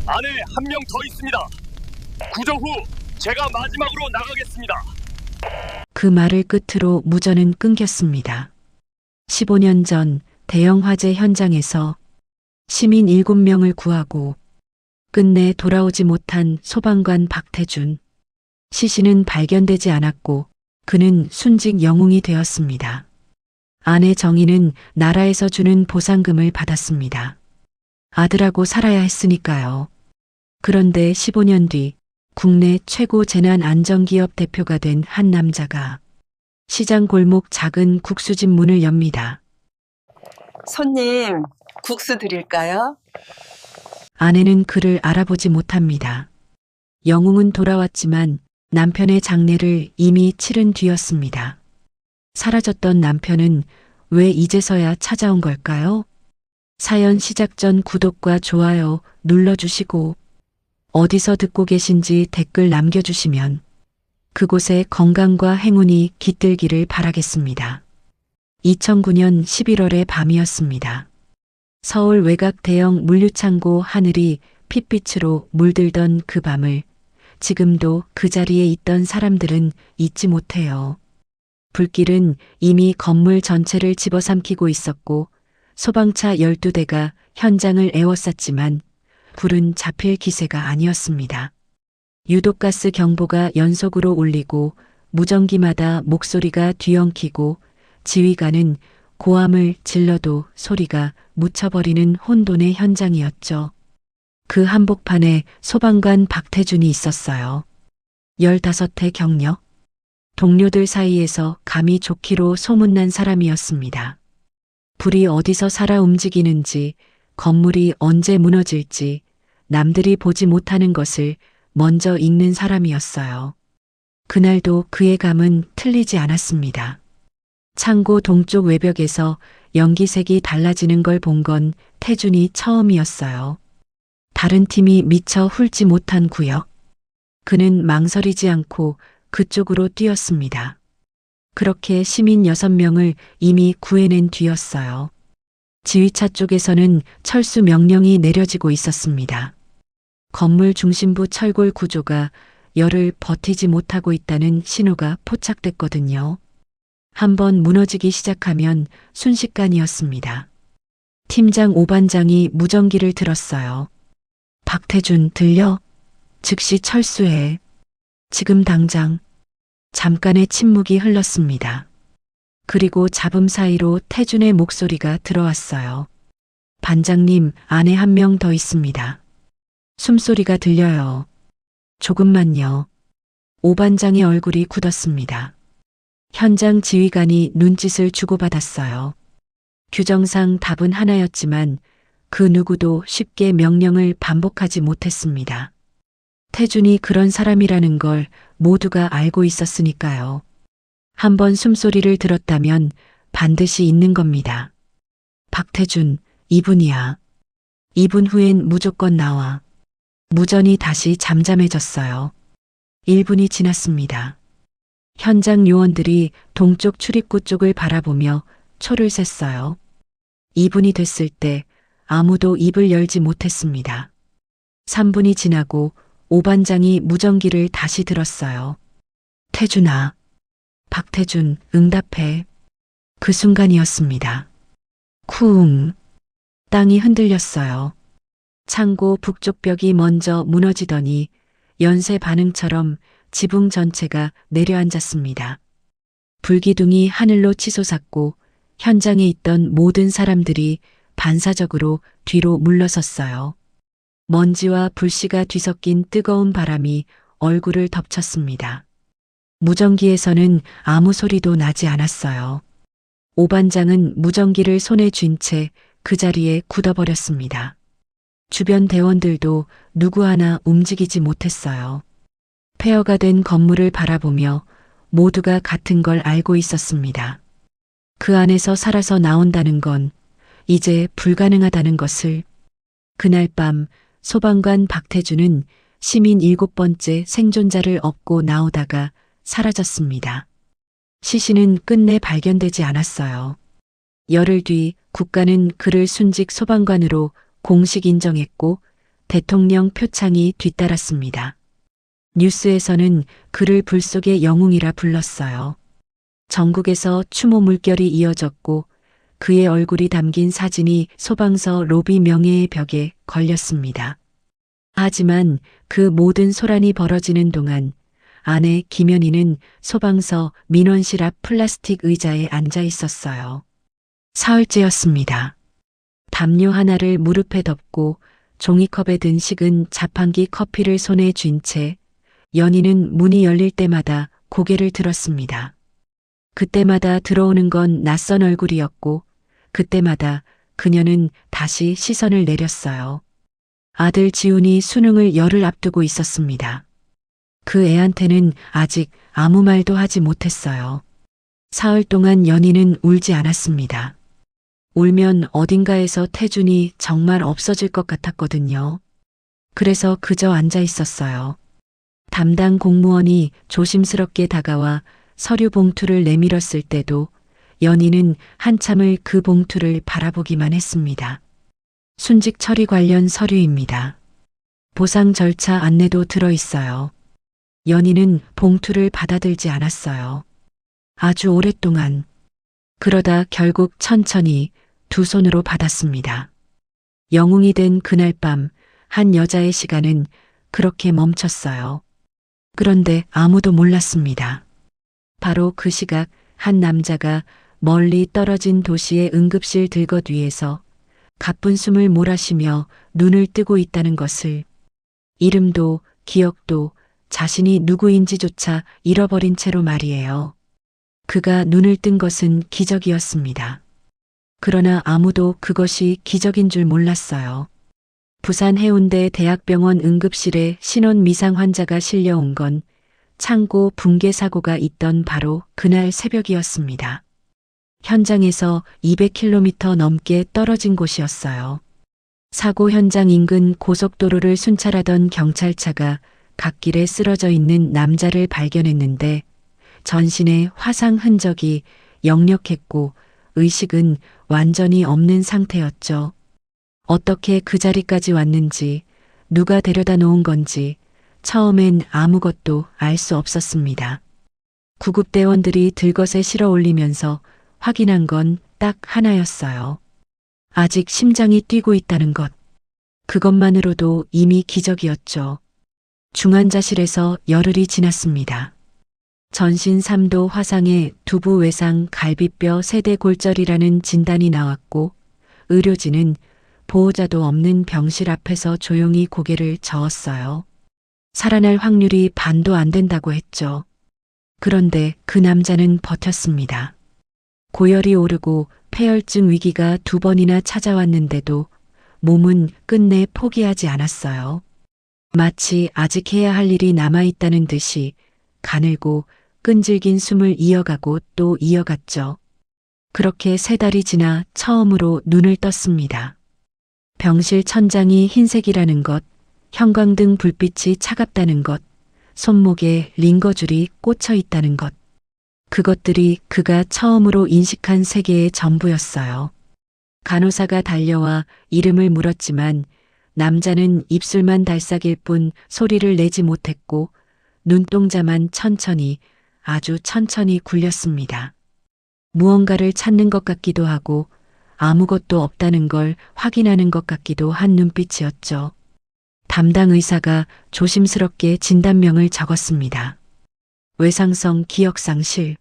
안에 한 명 더 있습니다. 구조 후 제가 마지막으로 나가겠습니다. 그 말을 끝으로 무전은 끊겼습니다. 15년 전 대형 화재 현장에서 시민 7명을 구하고 끝내 돌아오지 못한 소방관 박태준. 시신은 발견되지 않았고 그는 순직 영웅이 되었습니다. 아내 정희는 나라에서 주는 보상금을 받았습니다. 아들하고 살아야 했으니까요. 그런데 15년 뒤 국내 최고 재난 안전기업 대표가 된 한 남자가 시장 골목 작은 국수집 문을 엽니다. 손님, 국수 드릴까요? 아내는 그를 알아보지 못합니다. 영웅은 돌아왔지만 남편의 장례를 이미 치른 뒤였습니다. 사라졌던 남편은 왜 이제서야 찾아온 걸까요? 사연 시작 전 구독과 좋아요 눌러주시고 어디서 듣고 계신지 댓글 남겨주시면 그곳에 건강과 행운이 깃들기를 바라겠습니다. 2009년 11월의 밤이었습니다. 서울 외곽 대형 물류창고 하늘이 핏빛으로 물들던 그 밤을 지금도 그 자리에 있던 사람들은 잊지 못해요. 불길은 이미 건물 전체를 집어삼키고 있었고 소방차 12대가 현장을 에워쌌지만 불은 잡힐 기세가 아니었습니다. 유독가스 경보가 연속으로 울리고 무전기마다 목소리가 뒤엉키고 지휘관은 고함을 질러도 소리가 묻혀버리는 혼돈의 현장이었죠. 그 한복판에 소방관 박태준이 있었어요. 15회 경력. 동료들 사이에서 감이 좋기로 소문난 사람이었습니다. 불이 어디서 살아 움직이는지, 건물이 언제 무너질지, 남들이 보지 못하는 것을 먼저 읽는 사람이었어요. 그날도 그의 감은 틀리지 않았습니다. 창고 동쪽 외벽에서 연기색이 달라지는 걸 본 건 태준이 처음이었어요. 다른 팀이 미처 훑지 못한 구역. 그는 망설이지 않고 그쪽으로 뛰었습니다. 그렇게 시민 6명을 이미 구해낸 뒤였어요. 지휘차 쪽에서는 철수 명령이 내려지고 있었습니다. 건물 중심부 철골 구조가 열을 버티지 못하고 있다는 신호가 포착됐거든요. 한번 무너지기 시작하면 순식간이었습니다. 팀장 오반장이 무전기를 들었어요. 박태준 들려? 즉시 철수해. 지금 당장. 잠깐의 침묵이 흘렀습니다. 그리고 잡음 사이로 태준의 목소리가 들어왔어요. 반장님, 안에 한 명 더 있습니다. 숨소리가 들려요. 조금만요. 오반장의 얼굴이 굳었습니다. 현장 지휘관이 눈짓을 주고받았어요. 규정상 답은 하나였지만 그 누구도 쉽게 명령을 반복하지 못했습니다. 태준이 그런 사람이라는 걸 모두가 알고 있었으니까요. 한번 숨소리를 들었다면 반드시 있는 겁니다. 박태준, 2분이야. 2분 후엔 무조건 나와. 무전이 다시 잠잠해졌어요. 1분이 지났습니다. 현장 요원들이 동쪽 출입구 쪽을 바라보며 초를 셌어요. 2분이 됐을 때 아무도 입을 열지 못했습니다. 3분이 지나고 오반장이 무전기를 다시 들었어요. 태준아. 박태준, 응답해. 그 순간이었습니다. 쿵. 땅이 흔들렸어요. 창고 북쪽 벽이 먼저 무너지더니 연쇄 반응처럼 지붕 전체가 내려앉았습니다. 불기둥이 하늘로 치솟았고 현장에 있던 모든 사람들이 반사적으로 뒤로 물러섰어요. 먼지와 불씨가 뒤섞인 뜨거운 바람이 얼굴을 덮쳤습니다. 무전기에서는 아무 소리도 나지 않았어요. 오반장은 무전기를 손에 쥔 채 그 자리에 굳어버렸습니다. 주변 대원들도 누구 하나 움직이지 못했어요. 폐허가 된 건물을 바라보며 모두가 같은 걸 알고 있었습니다. 그 안에서 살아서 나온다는 건 이제 불가능하다는 것을. 그날 밤 소방관 박태준은 시민 7번째 생존자를 업고 나오다가 사라졌습니다. 시신은 끝내 발견되지 않았어요. 열흘 뒤 국가는 그를 순직 소방관으로 공식 인정했고 대통령 표창이 뒤따랐습니다. 뉴스에서는 그를 불속의 영웅이라 불렀어요. 전국에서 추모 물결이 이어졌고 그의 얼굴이 담긴 사진이 소방서 로비 명예의 벽에 걸렸습니다. 하지만 그 모든 소란이 벌어지는 동안 아내 김연희는 소방서 민원실 앞 플라스틱 의자에 앉아 있었어요. 사흘째였습니다. 담요 하나를 무릎에 덮고 종이컵에 든 식은 자판기 커피를 손에 쥔 채 연희는 문이 열릴 때마다 고개를 들었습니다. 그때마다 들어오는 건 낯선 얼굴이었고 그때마다 그녀는 다시 시선을 내렸어요. 아들 지훈이 수능을 열흘 앞두고 있었습니다. 그 애한테는 아직 아무 말도 하지 못했어요. 사흘 동안 연희는 울지 않았습니다. 울면 어딘가에서 태준이 정말 없어질 것 같았거든요. 그래서 그저 앉아 있었어요. 담당 공무원이 조심스럽게 다가와 서류 봉투를 내밀었을 때도 연희는 한참을 그 봉투를 바라보기만 했습니다. 순직 처리 관련 서류입니다. 보상 절차 안내도 들어 있어요. 연희는 봉투를 받아들지 않았어요. 아주 오랫동안. 그러다 결국 천천히 두 손으로 받았습니다. 영웅이 된 그날 밤 한 여자의 시간은 그렇게 멈췄어요. 그런데 아무도 몰랐습니다. 바로 그 시각 한 남자가 멀리 떨어진 도시의 응급실 들것 위에서 가쁜 숨을 몰아쉬며 눈을 뜨고 있다는 것을, 이름도 기억도 자신이 누구인지조차 잃어버린 채로 말이에요. 그가 눈을 뜬 것은 기적이었습니다. 그러나 아무도 그것이 기적인 줄 몰랐어요. 부산 해운대 대학병원 응급실에 신혼 미상 환자가 실려온 건 창고 붕괴 사고가 있던 바로 그날 새벽이었습니다. 현장에서 200km 넘게 떨어진 곳이었어요. 사고 현장 인근 고속도로를 순찰하던 경찰차가 갓길에 쓰러져 있는 남자를 발견했는데 전신에 화상 흔적이 역력했고 의식은 완전히 없는 상태였죠. 어떻게 그 자리까지 왔는지, 누가 데려다 놓은 건지 처음엔 아무것도 알 수 없었습니다. 구급대원들이 들것에 실어 올리면서 확인한 건 딱 하나였어요. 아직 심장이 뛰고 있다는 것. 그것만으로도 이미 기적이었죠. 중환자실에서 열흘이 지났습니다. 전신 3도 화상에 두부 외상 갈비뼈 세대 골절이라는 진단이 나왔고 의료진은 보호자도 없는 병실 앞에서 조용히 고개를 저었어요. 살아날 확률이 반도 안 된다고 했죠. 그런데 그 남자는 버텼습니다. 고열이 오르고 폐혈증 위기가 2번이나 찾아왔는데도 몸은 끝내 포기하지 않았어요. 마치 아직 해야 할 일이 남아있다는 듯이 가늘고 끈질긴 숨을 이어가고 또 이어갔죠. 그렇게 3달이 지나 처음으로 눈을 떴습니다. 병실 천장이 흰색이라는 것, 형광등 불빛이 차갑다는 것, 손목에 링거줄이 꽂혀 있다는 것. 그것들이 그가 처음으로 인식한 세계의 전부였어요. 간호사가 달려와 이름을 물었지만 남자는 입술만 달싹일 뿐 소리를 내지 못했고 눈동자만 천천히, 아주 천천히 굴렸습니다. 무언가를 찾는 것 같기도 하고 아무것도 없다는 걸 확인하는 것 같기도 한 눈빛이었죠. 담당 의사가 조심스럽게 진단명을 적었습니다. 외상성 기억상실.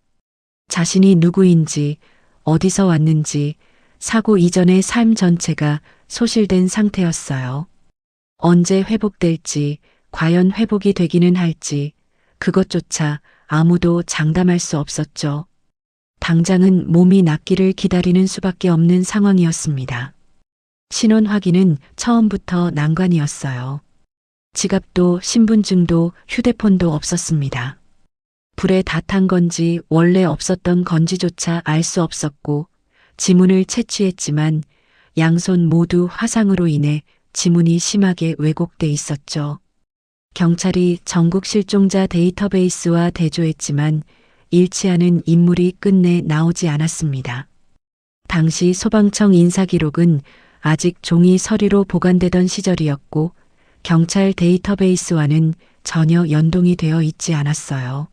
자신이 누구인지, 어디서 왔는지, 사고 이전의 삶 전체가 소실된 상태였어요. 언제 회복될지, 과연 회복이 되기는 할지, 그것조차 아무도 장담할 수 없었죠. 당장은 몸이 낫기를 기다리는 수밖에 없는 상황이었습니다. 신원 확인은 처음부터 난관이었어요. 지갑도 신분증도 휴대폰도 없었습니다. 불에 다 탄 건지 원래 없었던 건지조차 알 수 없었고 지문을 채취했지만 양손 모두 화상으로 인해 지문이 심하게 왜곡돼 있었죠. 경찰이 전국 실종자 데이터베이스와 대조했지만 일치하는 인물이 끝내 나오지 않았습니다. 당시 소방청 인사기록은 아직 종이 서류로 보관되던 시절이었고 경찰 데이터베이스와는 전혀 연동이 되어 있지 않았어요.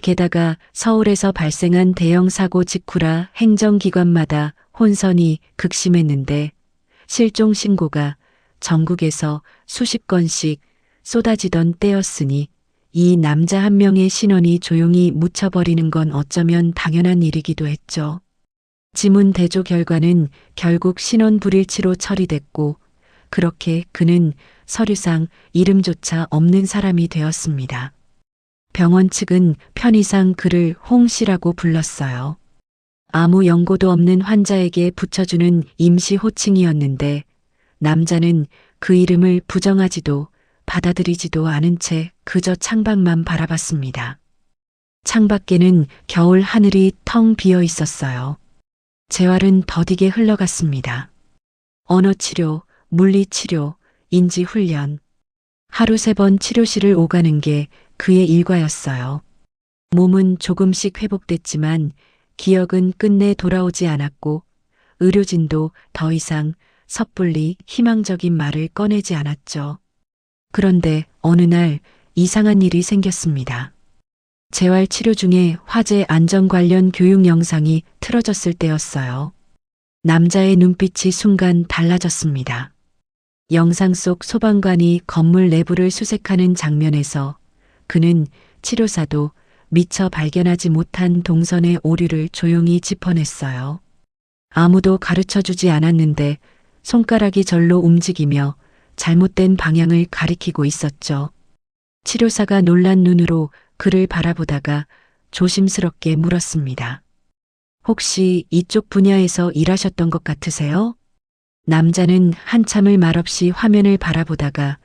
게다가 서울에서 발생한 대형 사고 직후라 행정기관마다 혼선이 극심했는데 실종 신고가 전국에서 수십 건씩 쏟아지던 때였으니 이 남자 한 명의 신원이 조용히 묻혀버리는 건 어쩌면 당연한 일이기도 했죠. 지문 대조 결과는 결국 신원 불일치로 처리됐고 그렇게 그는 서류상 이름조차 없는 사람이 되었습니다. 병원 측은 편의상 그를 홍 씨라고 불렀어요. 아무 연고도 없는 환자에게 붙여주는 임시 호칭이었는데 남자는 그 이름을 부정하지도 받아들이지도 않은 채 그저 창밖만 바라봤습니다. 창밖에는 겨울 하늘이 텅 비어 있었어요. 재활은 더디게 흘러갔습니다. 언어치료, 물리치료, 인지훈련. 하루 3번 치료실을 오가는 게 그의 일과였어요. 몸은 조금씩 회복됐지만 기억은 끝내 돌아오지 않았고 의료진도 더 이상 섣불리 희망적인 말을 꺼내지 않았죠. 그런데 어느 날 이상한 일이 생겼습니다. 재활치료 중에 화재 안전 관련 교육 영상이 틀어졌을 때였어요. 남자의 눈빛이 순간 달라졌습니다. 영상 속 소방관이 건물 내부를 수색하는 장면에서 그는 치료사도 미처 발견하지 못한 동선의 오류를 조용히 짚어냈어요. 아무도 가르쳐주지 않았는데 손가락이 절로 움직이며 잘못된 방향을 가리키고 있었죠. 치료사가 놀란 눈으로 그를 바라보다가 조심스럽게 물었습니다. 혹시 이쪽 분야에서 일하셨던 것 같으세요? 남자는 한참을 말없이 화면을 바라보다가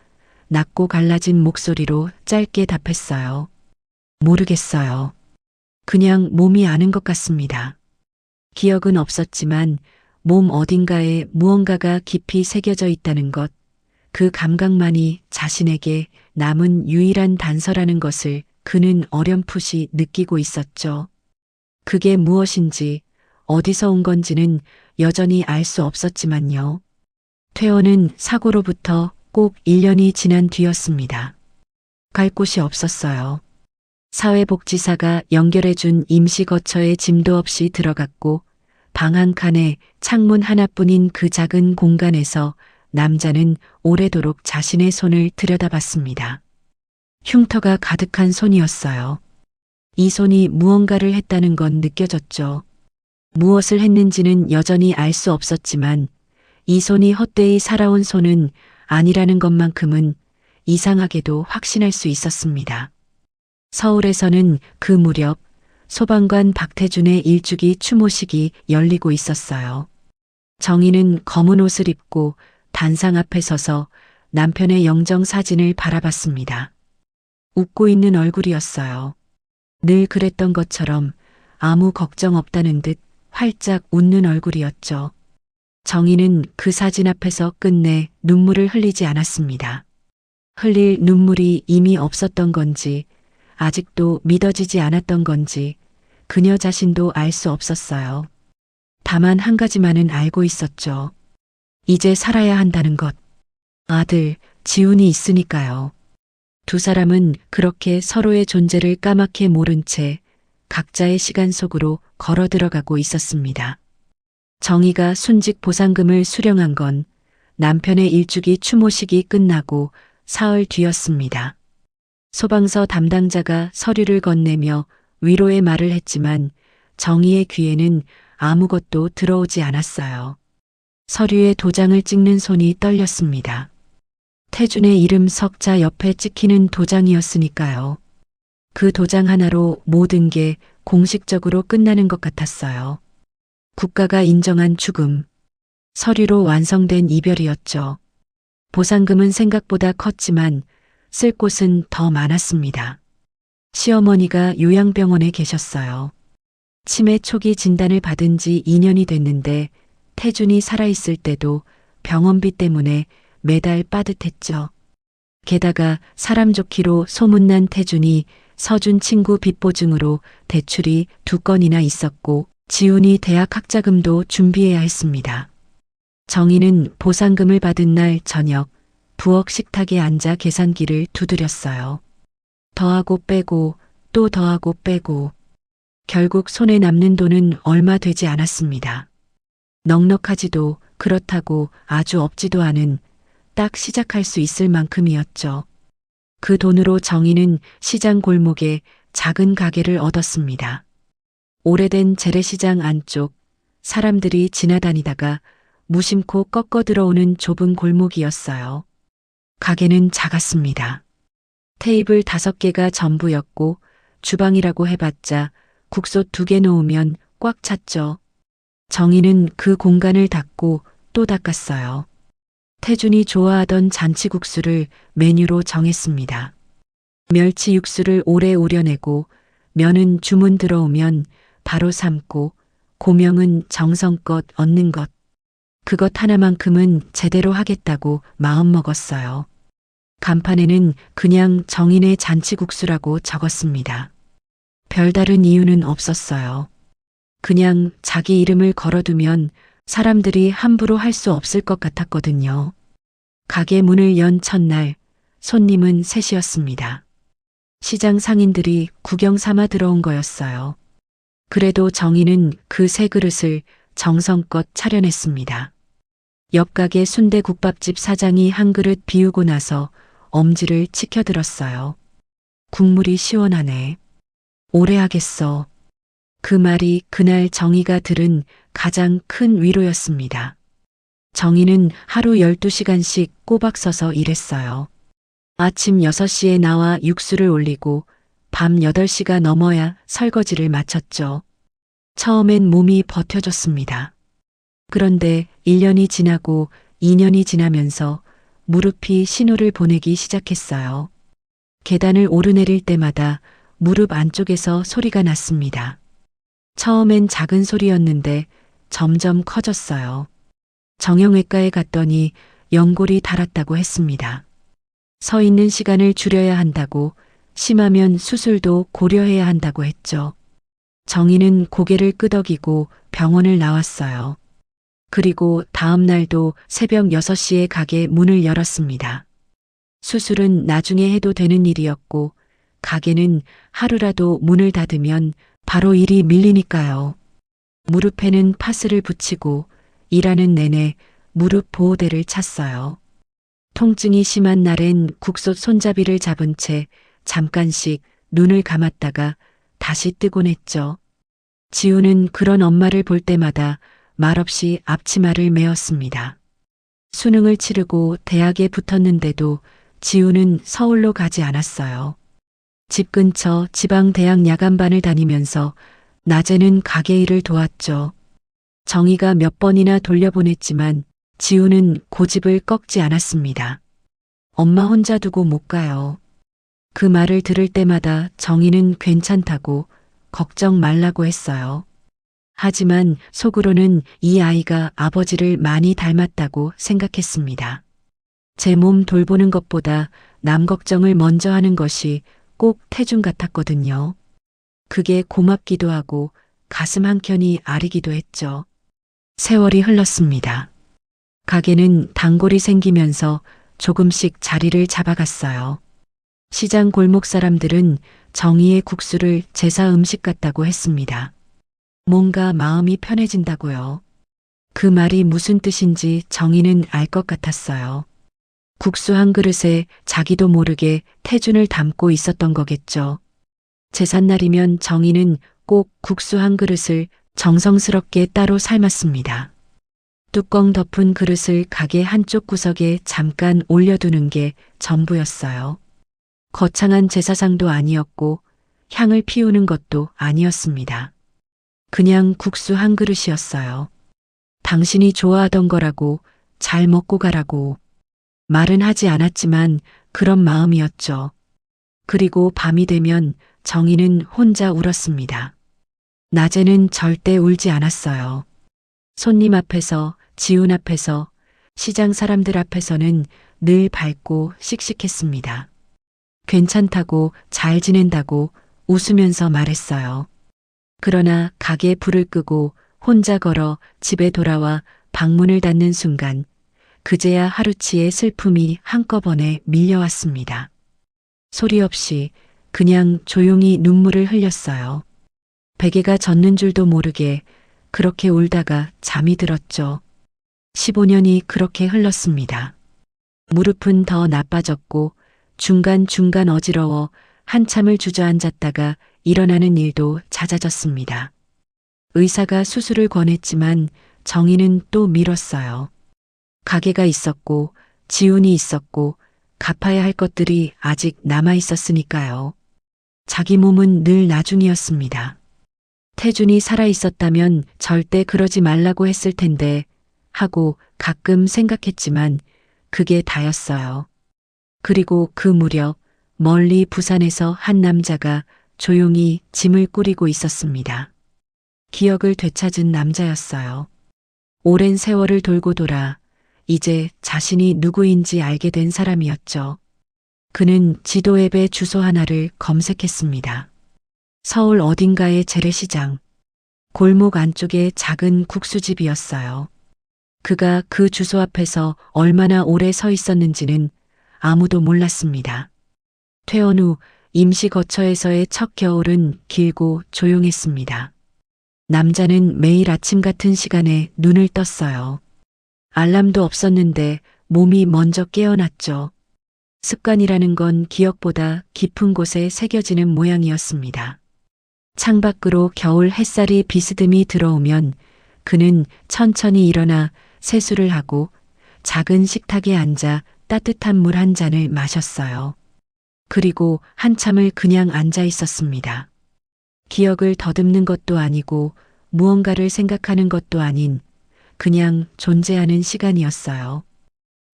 낮고 갈라진 목소리로 짧게 답했어요. 모르겠어요. 그냥 몸이 아는 것 같습니다. 기억은 없었지만 몸 어딘가에 무언가가 깊이 새겨져 있다는 것, 그 감각만이 자신에게 남은 유일한 단서라는 것을 그는 어렴풋이 느끼고 있었죠. 그게 무엇인지 어디서 온 건지는 여전히 알 수 없었지만요. 퇴원은 사고로부터 꼭 1년이 지난 뒤였습니다. 갈 곳이 없었어요. 사회복지사가 연결해준 임시거처에 짐도 없이 들어갔고 방 한 칸에 창문 하나뿐인 그 작은 공간에서 남자는 오래도록 자신의 손을 들여다봤습니다. 흉터가 가득한 손이었어요. 이 손이 무언가를 했다는 건 느껴졌죠. 무엇을 했는지는 여전히 알 수 없었지만 이 손이 헛되이 살아온 손은 아니라는 것만큼은 이상하게도 확신할 수 있었습니다. 서울에서는 그 무렵 소방관 박태준의 일주기 추모식이 열리고 있었어요. 정희는 검은 옷을 입고 단상 앞에 서서 남편의 영정 사진을 바라봤습니다. 웃고 있는 얼굴이었어요. 늘 그랬던 것처럼 아무 걱정 없다는 듯 활짝 웃는 얼굴이었죠. 정희는 그 사진 앞에서 끝내 눈물을 흘리지 않았습니다. 흘릴 눈물이 이미 없었던 건지 아직도 믿어지지 않았던 건지 그녀 자신도 알 수 없었어요. 다만 한 가지만은 알고 있었죠. 이제 살아야 한다는 것. 아들, 지훈이 있으니까요. 두 사람은 그렇게 서로의 존재를 까맣게 모른 채 각자의 시간 속으로 걸어 들어가고 있었습니다. 정희가 순직 보상금을 수령한 건 남편의 일주기 추모식이 끝나고 사흘 뒤였습니다. 소방서 담당자가 서류를 건네며 위로의 말을 했지만 정희의 귀에는 아무것도 들어오지 않았어요. 서류에 도장을 찍는 손이 떨렸습니다. 태준의 이름 석자 옆에 찍히는 도장이었으니까요. 그 도장 하나로 모든 게 공식적으로 끝나는 것 같았어요. 국가가 인정한 죽음, 서류로 완성된 이별이었죠. 보상금은 생각보다 컸지만 쓸 곳은 더 많았습니다. 시어머니가 요양병원에 계셨어요. 치매 초기 진단을 받은 지 2년이 됐는데 태준이 살아있을 때도 병원비 때문에 매달 빠듯했죠. 게다가 사람 좋기로 소문난 태준이 서준 친구 빚보증으로 대출이 2건이나 있었고 지훈이 대학 학자금도 준비해야 했습니다. 정희는 보상금을 받은 날 저녁 부엌 식탁에 앉아 계산기를 두드렸어요. 더하고 빼고 또 더하고 빼고 결국 손에 남는 돈은 얼마 되지 않았습니다. 넉넉하지도 그렇다고 아주 없지도 않은 딱 시작할 수 있을 만큼이었죠. 그 돈으로 정희는 시장 골목에 작은 가게를 얻었습니다. 오래된 재래시장 안쪽 사람들이 지나다니다가 무심코 꺾어 들어오는 좁은 골목이었어요. 가게는 작았습니다. 테이블 5개가 전부였고 주방이라고 해봤자 국솥 2개 놓으면 꽉 찼죠. 정희는 그 공간을 닦고 또 닦았어요. 태준이 좋아하던 잔치국수를 메뉴로 정했습니다. 멸치 육수를 오래 우려내고 면은 주문 들어오면 바로 삶고 고명은 정성껏 얻는 것. 그것 하나만큼은 제대로 하겠다고 마음먹었어요. 간판에는 그냥 정인의 잔치국수라고 적었습니다. 별다른 이유는 없었어요. 그냥 자기 이름을 걸어두면 사람들이 함부로 할 수 없을 것 같았거든요. 가게 문을 연 첫날 손님은 셋이었습니다. 시장 상인들이 구경 삼아 들어온 거였어요. 그래도 정희는 그 세 그릇을 정성껏 차려냈습니다. 옆 가게 순대국밥집 사장이 한 그릇 비우고 나서 엄지를 치켜들었어요. 국물이 시원하네. 오래 하겠어. 그 말이 그날 정희가 들은 가장 큰 위로였습니다. 정희는 하루 12시간씩 꼬박 서서 일했어요. 아침 6시에 나와 육수를 올리고 밤 8시가 넘어야 설거지를 마쳤죠. 처음엔 몸이 버텨줬습니다. 그런데 1년이 지나고 2년이 지나면서 무릎이 신호를 보내기 시작했어요. 계단을 오르내릴 때마다 무릎 안쪽에서 소리가 났습니다. 처음엔 작은 소리였는데 점점 커졌어요. 정형외과에 갔더니 연골이 닳았다고 했습니다. 서 있는 시간을 줄여야 한다고, 심하면 수술도 고려해야 한다고 했죠. 정희는 고개를 끄덕이고 병원을 나왔어요. 그리고 다음 날도 새벽 6시에 가게 문을 열었습니다. 수술은 나중에 해도 되는 일이었고 가게는 하루라도 문을 닫으면 바로 일이 밀리니까요. 무릎에는 파스를 붙이고 일하는 내내 무릎 보호대를 찼어요. 통증이 심한 날엔 국솥 손잡이를 잡은 채 잠깐씩 눈을 감았다가 다시 뜨곤 했죠. 지우는 그런 엄마를 볼 때마다 말없이 앞치마를 메었습니다. 수능을 치르고 대학에 붙었는데도 지우는 서울로 가지 않았어요. 집 근처 지방대학 야간반을 다니면서 낮에는 가게 일을 도왔죠. 정희가 몇 번이나 돌려보냈지만 지우는 고집을 꺾지 않았습니다. 엄마 혼자 두고 못 가요. 그 말을 들을 때마다 정희는 괜찮다고 걱정 말라고 했어요. 하지만 속으로는 이 아이가 아버지를 많이 닮았다고 생각했습니다. 제 몸 돌보는 것보다 남 걱정을 먼저 하는 것이 꼭 태준 같았거든요. 그게 고맙기도 하고 가슴 한켠이 아리기도 했죠. 세월이 흘렀습니다. 가게는 단골이 생기면서 조금씩 자리를 잡아갔어요. 시장 골목 사람들은 정희의 국수를 제사 음식 같다고 했습니다. 뭔가 마음이 편해진다고요. 그 말이 무슨 뜻인지 정희는 알 것 같았어요. 국수 한 그릇에 자기도 모르게 태준을 담고 있었던 거겠죠. 제삿날이면 정희는 꼭 국수 한 그릇을 정성스럽게 따로 삶았습니다. 뚜껑 덮은 그릇을 가게 한쪽 구석에 잠깐 올려두는 게 전부였어요. 거창한 제사상도 아니었고 향을 피우는 것도 아니었습니다. 그냥 국수 한 그릇이었어요. 당신이 좋아하던 거라고, 잘 먹고 가라고. 말은 하지 않았지만 그런 마음이었죠. 그리고 밤이 되면 정희는 혼자 울었습니다. 낮에는 절대 울지 않았어요. 손님 앞에서, 지훈 앞에서, 시장 사람들 앞에서는 늘 밝고 씩씩했습니다. 괜찮다고, 잘 지낸다고 웃으면서 말했어요. 그러나 가게 불을 끄고 혼자 걸어 집에 돌아와 방문을 닫는 순간 그제야 하루치의 슬픔이 한꺼번에 밀려왔습니다. 소리 없이 그냥 조용히 눈물을 흘렸어요. 베개가 젖는 줄도 모르게 그렇게 울다가 잠이 들었죠. 15년이 그렇게 흘렀습니다. 무릎은 더 나빠졌고 중간중간 어지러워 한참을 주저앉았다가 일어나는 일도 잦아졌습니다. 의사가 수술을 권했지만 정의는 또 미뤘어요. 가게가 있었고 지훈이 있었고 갚아야 할 것들이 아직 남아 있었으니까요. 자기 몸은 늘 나중이었습니다. 태준이 살아 있었다면 절대 그러지 말라고 했을 텐데 하고 가끔 생각했지만 그게 다였어요. 그리고 그 무렵 멀리 부산에서 한 남자가 조용히 짐을 꾸리고 있었습니다. 기억을 되찾은 남자였어요. 오랜 세월을 돌고 돌아 이제 자신이 누구인지 알게 된 사람이었죠. 그는 지도 앱에 주소 하나를 검색했습니다. 서울 어딘가의 재래시장. 골목 안쪽에 작은 국수집이었어요. 그가 그 주소 앞에서 얼마나 오래 서 있었는지는 아무도 몰랐습니다. 퇴원 후 임시 거처에서의 첫 겨울은 길고 조용했습니다. 남자는 매일 아침 같은 시간에 눈을 떴어요. 알람도 없었는데 몸이 먼저 깨어났죠. 습관이라는 건 기억보다 깊은 곳에 새겨지는 모양이었습니다. 창밖으로 겨울 햇살이 비스듬히 들어오면 그는 천천히 일어나 세수를 하고 작은 식탁에 앉아 따뜻한 물 한 잔을 마셨어요. 그리고 한참을 그냥 앉아 있었습니다. 기억을 더듬는 것도 아니고 무언가를 생각하는 것도 아닌 그냥 존재하는 시간이었어요.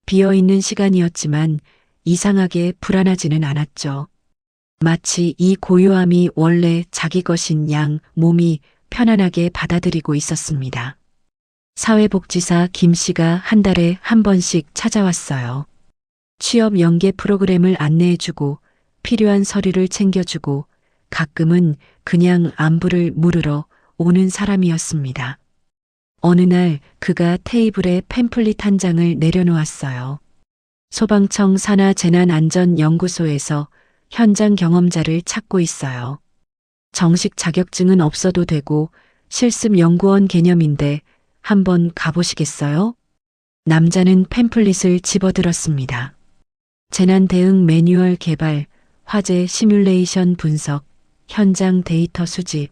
비어있는 시간이었지만 이상하게 불안하지는 않았죠. 마치 이 고요함이 원래 자기 것인 양 몸이 편안하게 받아들이고 있었습니다. 사회복지사 김 씨가 한 달에 한 번씩 찾아왔어요. 취업 연계 프로그램을 안내해주고 필요한 서류를 챙겨주고 가끔은 그냥 안부를 물으러 오는 사람이었습니다. 어느 날 그가 테이블에 팸플릿 한 장을 내려놓았어요. 소방청 산하재난안전연구소에서 현장 경험자를 찾고 있어요. 정식 자격증은 없어도 되고 실습 연구원 개념인데 한번 가보시겠어요? 남자는 팸플릿을 집어들었습니다. 재난 대응 매뉴얼 개발, 화재 시뮬레이션 분석, 현장 데이터 수집.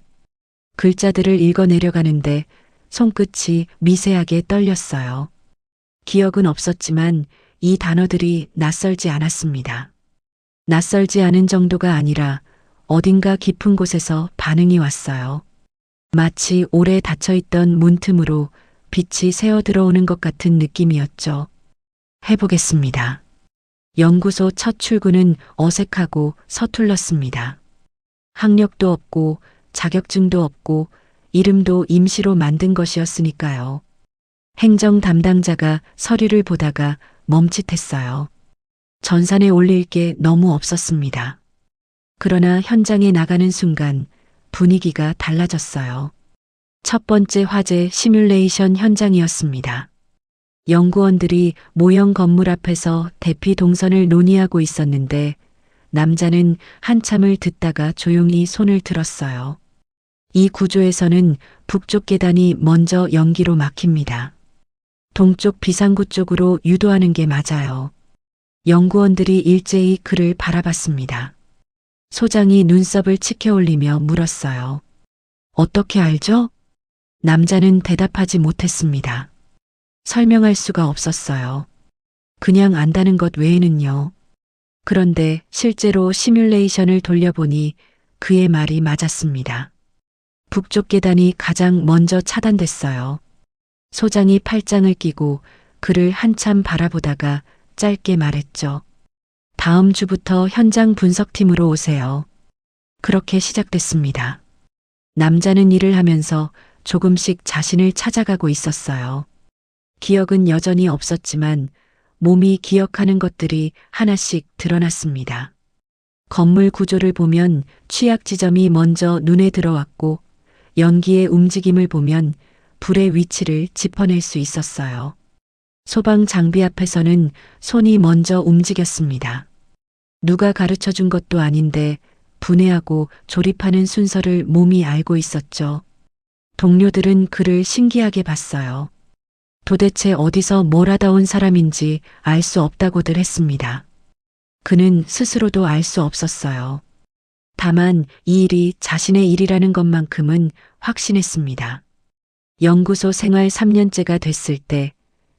글자들을 읽어 내려가는데 손끝이 미세하게 떨렸어요. 기억은 없었지만 이 단어들이 낯설지 않았습니다. 낯설지 않은 정도가 아니라 어딘가 깊은 곳에서 반응이 왔어요. 마치 오래 닫혀있던 문틈으로 빛이 새어 들어오는 것 같은 느낌이었죠. 해보겠습니다. 연구소 첫 출근은 어색하고 서툴렀습니다. 학력도 없고 자격증도 없고 이름도 임시로 만든 것이었으니까요. 행정 담당자가 서류를 보다가 멈칫했어요. 전산에 올릴 게 너무 없었습니다. 그러나 현장에 나가는 순간 분위기가 달라졌어요. 첫 번째 화재 시뮬레이션 현장이었습니다. 연구원들이 모형 건물 앞에서 대피 동선을 논의하고 있었는데 남자는 한참을 듣다가 조용히 손을 들었어요. 이 구조에서는 북쪽 계단이 먼저 연기로 막힙니다. 동쪽 비상구 쪽으로 유도하는 게 맞아요. 연구원들이 일제히 그를 바라봤습니다. 소장이 눈썹을 치켜 올리며 물었어요. 어떻게 알죠? 남자는 대답하지 못했습니다. 설명할 수가 없었어요. 그냥 안다는 것 외에는요. 그런데 실제로 시뮬레이션을 돌려보니 그의 말이 맞았습니다. 북쪽 계단이 가장 먼저 차단됐어요. 소장이 팔짱을 끼고 그를 한참 바라보다가 짧게 말했죠. 다음 주부터 현장 분석팀으로 오세요. 그렇게 시작됐습니다. 남자는 일을 하면서 조금씩 자신을 찾아가고 있었어요. 기억은 여전히 없었지만 몸이 기억하는 것들이 하나씩 드러났습니다. 건물 구조를 보면 취약 지점이 먼저 눈에 들어왔고 연기의 움직임을 보면 불의 위치를 짚어낼 수 있었어요. 소방 장비 앞에서는 손이 먼저 움직였습니다. 누가 가르쳐 준 것도 아닌데 분해하고 조립하는 순서를 몸이 알고 있었죠. 동료들은 그를 신기하게 봤어요. 도대체 어디서 뭘 하다 온 사람인지 알 수 없다고들 했습니다. 그는 스스로도 알 수 없었어요. 다만 이 일이 자신의 일이라는 것만큼은 확신했습니다. 연구소 생활 3년째가 됐을 때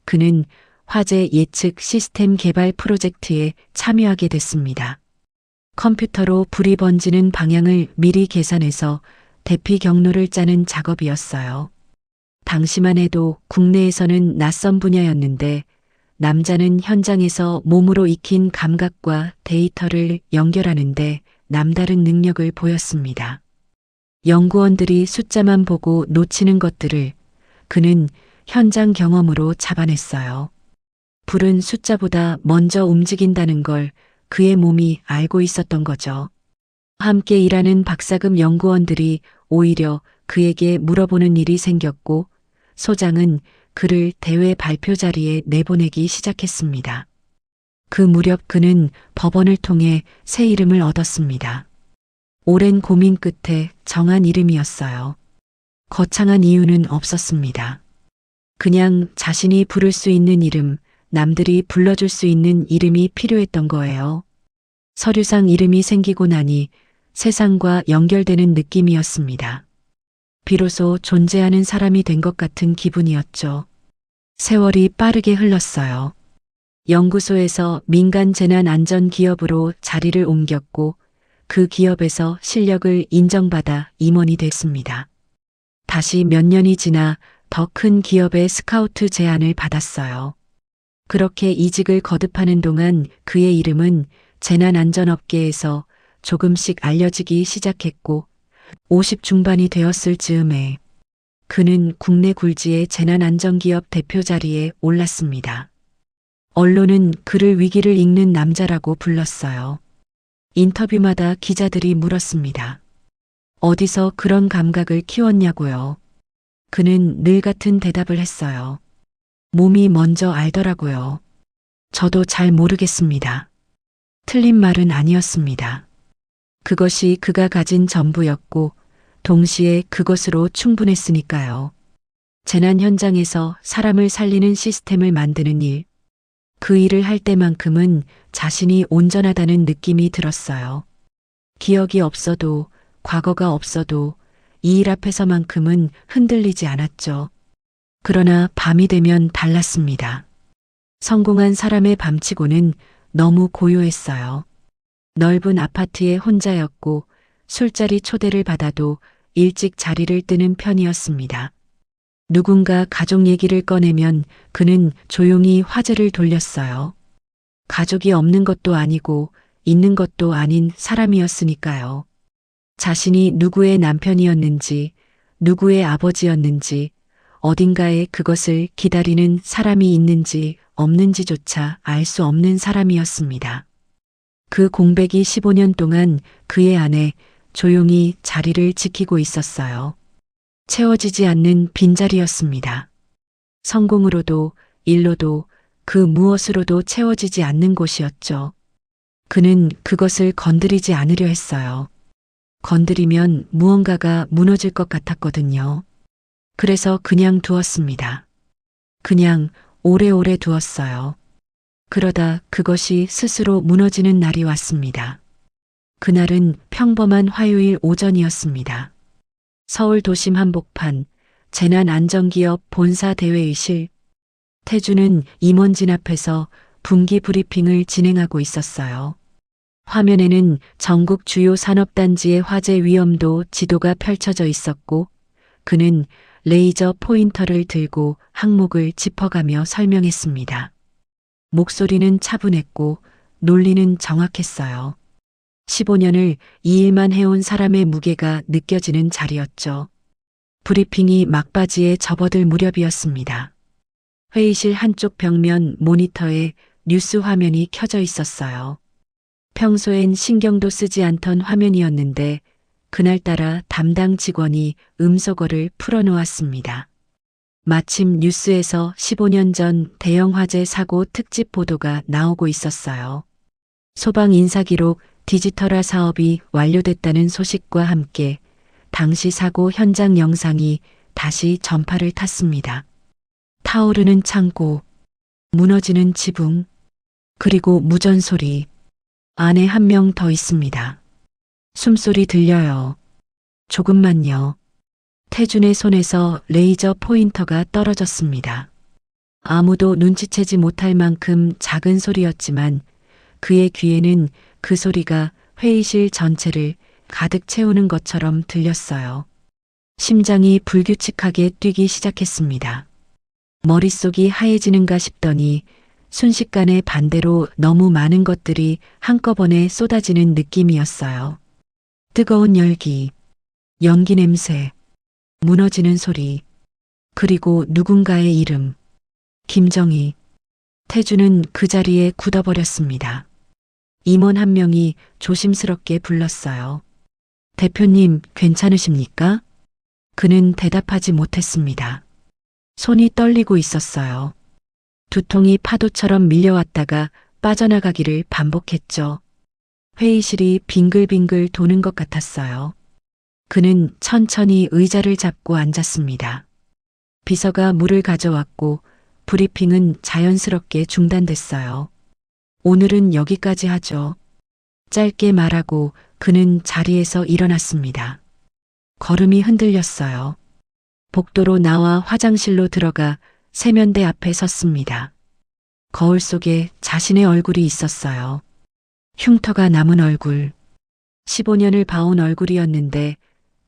그는 화재 예측 시스템 개발 프로젝트에 참여하게 됐습니다. 컴퓨터로 불이 번지는 방향을 미리 계산해서 대피 경로를 짜는 작업이었어요. 당시만 해도 국내에서는 낯선 분야였는데 남자는 현장에서 몸으로 익힌 감각과 데이터를 연결하는데 남다른 능력을 보였습니다. 연구원들이 숫자만 보고 놓치는 것들을 그는 현장 경험으로 잡아냈어요. 불은 숫자보다 먼저 움직인다는 걸 그의 몸이 알고 있었던 거죠. 함께 일하는 박사급 연구원들이 오히려 그에게 물어보는 일이 생겼고 소장은 그를 대회 발표 자리에 내보내기 시작했습니다. 그 무렵 그는 법원을 통해 새 이름을 얻었습니다. 오랜 고민 끝에 정한 이름이었어요. 거창한 이유는 없었습니다. 그냥 자신이 부를 수 있는 이름, 남들이 불러줄 수 있는 이름이 필요했던 거예요. 서류상 이름이 생기고 나니 세상과 연결되는 느낌이었습니다. 비로소 존재하는 사람이 된 것 같은 기분이었죠. 세월이 빠르게 흘렀어요. 연구소에서 민간 재난 안전 기업으로 자리를 옮겼고 그 기업에서 실력을 인정받아 임원이 됐습니다. 다시 몇 년이 지나 더 큰 기업의 스카우트 제안을 받았어요. 그렇게 이직을 거듭하는 동안 그의 이름은 재난안전업계에서 조금씩 알려지기 시작했고 50 중반이 되었을 즈음에 그는 국내 굴지의 재난안전기업 대표 자리에 올랐습니다. 언론은 그를 위기를 읽는 남자라고 불렀어요. 인터뷰마다 기자들이 물었습니다. 어디서 그런 감각을 키웠냐고요. 그는 늘 같은 대답을 했어요. 몸이 먼저 알더라고요. 저도 잘 모르겠습니다. 틀린 말은 아니었습니다. 그것이 그가 가진 전부였고 동시에 그것으로 충분했으니까요. 재난 현장에서 사람을 살리는 시스템을 만드는 일, 그 일을 할 때만큼은 자신이 온전하다는 느낌이 들었어요. 기억이 없어도 과거가 없어도 이 일 앞에서만큼은 흔들리지 않았죠. 그러나 밤이 되면 달랐습니다. 성공한 사람의 밤치고는 너무 고요했어요. 넓은 아파트에 혼자였고 술자리 초대를 받아도 일찍 자리를 뜨는 편이었습니다. 누군가 가족 얘기를 꺼내면 그는 조용히 화제를 돌렸어요. 가족이 없는 것도 아니고 있는 것도 아닌 사람이었으니까요. 자신이 누구의 남편이었는지, 누구의 아버지였는지, 어딘가에 그것을 기다리는 사람이 있는지 없는지조차 알 수 없는 사람이었습니다. 그 공백이 15년 동안 그의 안에 조용히 자리를 지키고 있었어요. 채워지지 않는 빈자리였습니다. 성공으로도 일로도 그 무엇으로도 채워지지 않는 곳이었죠. 그는 그것을 건드리지 않으려 했어요. 건드리면 무언가가 무너질 것 같았거든요. 그래서 그냥 두었습니다. 그냥 오래오래 두었어요. 그러다 그것이 스스로 무너지는 날이 왔습니다. 그날은 평범한 화요일 오전이었습니다. 서울 도심 한복판 재난안전기업 본사 대회의실. 태주는 임원진 앞에서 분기 브리핑을 진행하고 있었어요. 화면에는 전국 주요 산업단지의 화재 위험도 지도가 펼쳐져 있었고 그는 레이저 포인터를 들고 항목을 짚어가며 설명했습니다. 목소리는 차분했고 논리는 정확했어요. 15년을 이 일만 해온 사람의 무게가 느껴지는 자리였죠. 브리핑이 막바지에 접어들 무렵이었습니다. 회의실 한쪽 벽면 모니터에 뉴스 화면이 켜져 있었어요. 평소엔 신경도 쓰지 않던 화면이었는데 그날따라 담당 직원이 음소거를 풀어놓았습니다. 마침 뉴스에서 15년 전 대형 화재 사고 특집 보도가 나오고 있었어요. 소방 인사 기록 디지털화 사업이 완료됐다는 소식과 함께 당시 사고 현장 영상이 다시 전파를 탔습니다. 타오르는 창고, 무너지는 지붕, 그리고 무전 소리. 안에 한 명 더 있습니다. 숨소리 들려요. 조금만요. 태준의 손에서 레이저 포인터가 떨어졌습니다. 아무도 눈치채지 못할 만큼 작은 소리였지만 그의 귀에는 그 소리가 회의실 전체를 가득 채우는 것처럼 들렸어요. 심장이 불규칙하게 뛰기 시작했습니다. 머릿속이 하얘지는가 싶더니 순식간에 반대로 너무 많은 것들이 한꺼번에 쏟아지는 느낌이었어요. 뜨거운 열기, 연기 냄새, 무너지는 소리, 그리고 누군가의 이름. 김정희. 태주는 그 자리에 굳어버렸습니다. 임원 한 명이 조심스럽게 불렀어요. 대표님, 괜찮으십니까? 그는 대답하지 못했습니다. 손이 떨리고 있었어요. 두통이 파도처럼 밀려왔다가 빠져나가기를 반복했죠. 회의실이 빙글빙글 도는 것 같았어요. 그는 천천히 의자를 잡고 앉았습니다. 비서가 물을 가져왔고 브리핑은 자연스럽게 중단됐어요. 오늘은 여기까지 하죠. 짧게 말하고 그는 자리에서 일어났습니다. 걸음이 흔들렸어요. 복도로 나와 화장실로 들어가 세면대 앞에 섰습니다. 거울 속에 자신의 얼굴이 있었어요. 흉터가 남은 얼굴. 15년을 봐온 얼굴이었는데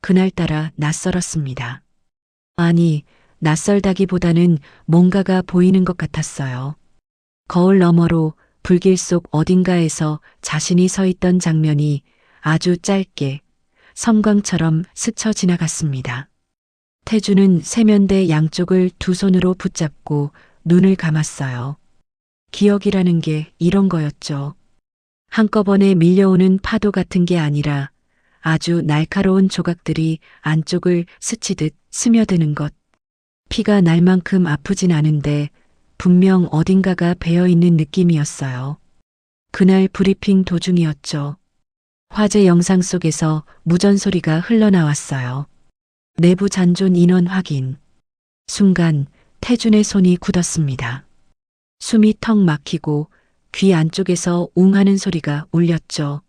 그날따라 낯설었습니다. 아니, 낯설다기보다는 뭔가가 보이는 것 같았어요. 거울 너머로 불길 속 어딘가에서 자신이 서 있던 장면이 아주 짧게 섬광처럼 스쳐 지나갔습니다. 태주는 세면대 양쪽을 두 손으로 붙잡고 눈을 감았어요. 기억이라는 게 이런 거였죠. 한꺼번에 밀려오는 파도 같은 게 아니라 아주 날카로운 조각들이 안쪽을 스치듯 스며드는 것. 피가 날 만큼 아프진 않은데 분명 어딘가가 배어있는 느낌이었어요. 그날 브리핑 도중이었죠. 화재 영상 속에서 무전 소리가 흘러나왔어요. 내부 잔존 인원 확인. 순간 태준의 손이 굳었습니다. 숨이 턱 막히고 귀 안쪽에서 웅하는 소리가 울렸죠.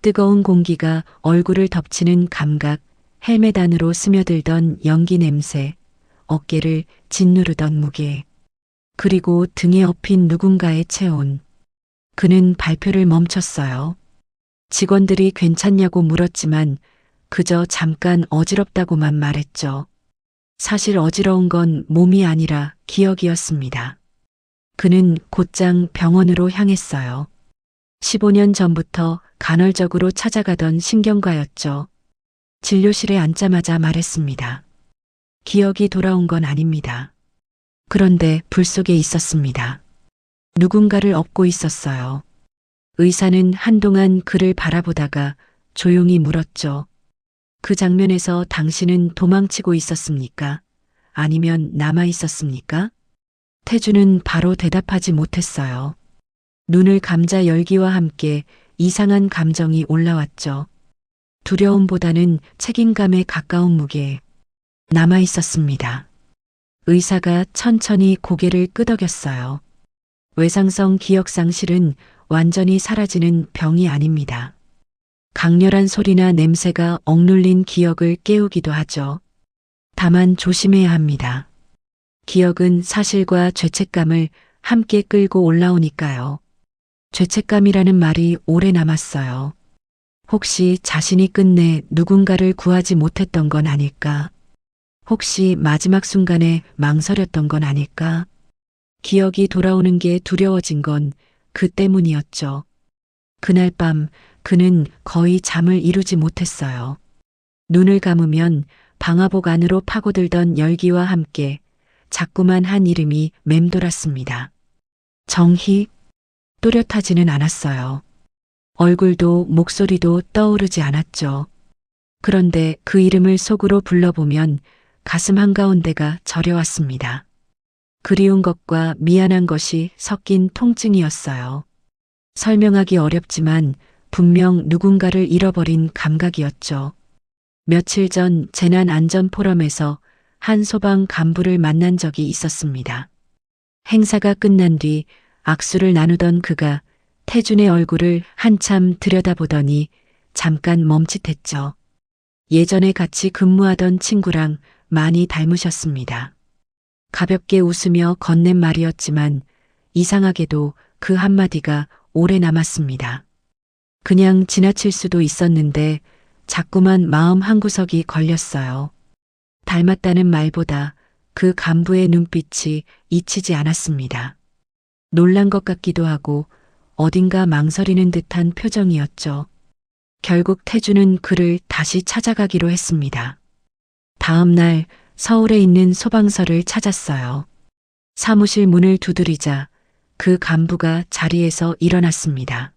뜨거운 공기가 얼굴을 덮치는 감각, 헬멧 안으로 스며들던 연기 냄새, 어깨를 짓누르던 무게, 그리고 등에 업힌 누군가의 체온. 그는 발표를 멈췄어요. 직원들이 괜찮냐고 물었지만 그저 잠깐 어지럽다고만 말했죠. 사실 어지러운 건 몸이 아니라 기억이었습니다. 그는 곧장 병원으로 향했어요. 15년 전부터 간헐적으로 찾아가던 신경과였죠. 진료실에 앉자마자 말했습니다. 기억이 돌아온 건 아닙니다. 그런데 불 속에 있었습니다. 누군가를 업고 있었어요. 의사는 한동안 그를 바라보다가 조용히 물었죠. 그 장면에서 당신은 도망치고 있었습니까? 아니면 남아 있었습니까? 태주는 바로 대답하지 못했어요. 눈을 감자 열기와 함께 이상한 감정이 올라왔죠. 두려움보다는 책임감에 가까운 무게. 남아 있었습니다. 의사가 천천히 고개를 끄덕였어요. 외상성 기억상실은 완전히 사라지는 병이 아닙니다. 강렬한 소리나 냄새가 억눌린 기억을 깨우기도 하죠. 다만 조심해야 합니다. 기억은 사실과 죄책감을 함께 끌고 올라오니까요. 죄책감이라는 말이 오래 남았어요. 혹시 자신이 끝내 누군가를 구하지 못했던 건 아닐까? 혹시 마지막 순간에 망설였던 건 아닐까? 기억이 돌아오는 게 두려워진 건 그 때문이었죠. 그날 밤 그는 거의 잠을 이루지 못했어요. 눈을 감으면 방화복 안으로 파고들던 열기와 함께 자꾸만 한 이름이 맴돌았습니다. 정희. 또렷하지는 않았어요. 얼굴도 목소리도 떠오르지 않았죠. 그런데 그 이름을 속으로 불러보면 가슴 한가운데가 저려왔습니다. 그리운 것과 미안한 것이 섞인 통증이었어요. 설명하기 어렵지만 분명 누군가를 잃어버린 감각이었죠. 며칠 전 재난 안전 포럼에서 한 소방 간부를 만난 적이 있었습니다. 행사가 끝난 뒤 악수를 나누던 그가 태준의 얼굴을 한참 들여다보더니 잠깐 멈칫했죠. 예전에 같이 근무하던 친구랑 많이 닮으셨습니다. 가볍게 웃으며 건넨 말이었지만 이상하게도 그 한마디가 오래 남았습니다. 그냥 지나칠 수도 있었는데 자꾸만 마음 한구석이 걸렸어요. 닮았다는 말보다 그 간부의 눈빛이 잊히지 않았습니다. 놀란 것 같기도 하고 어딘가 망설이는 듯한 표정이었죠. 결국 태준은 그를 다시 찾아가기로 했습니다. 다음 날 서울에 있는 소방서를 찾았어요. 사무실 문을 두드리자 그 간부가 자리에서 일어났습니다.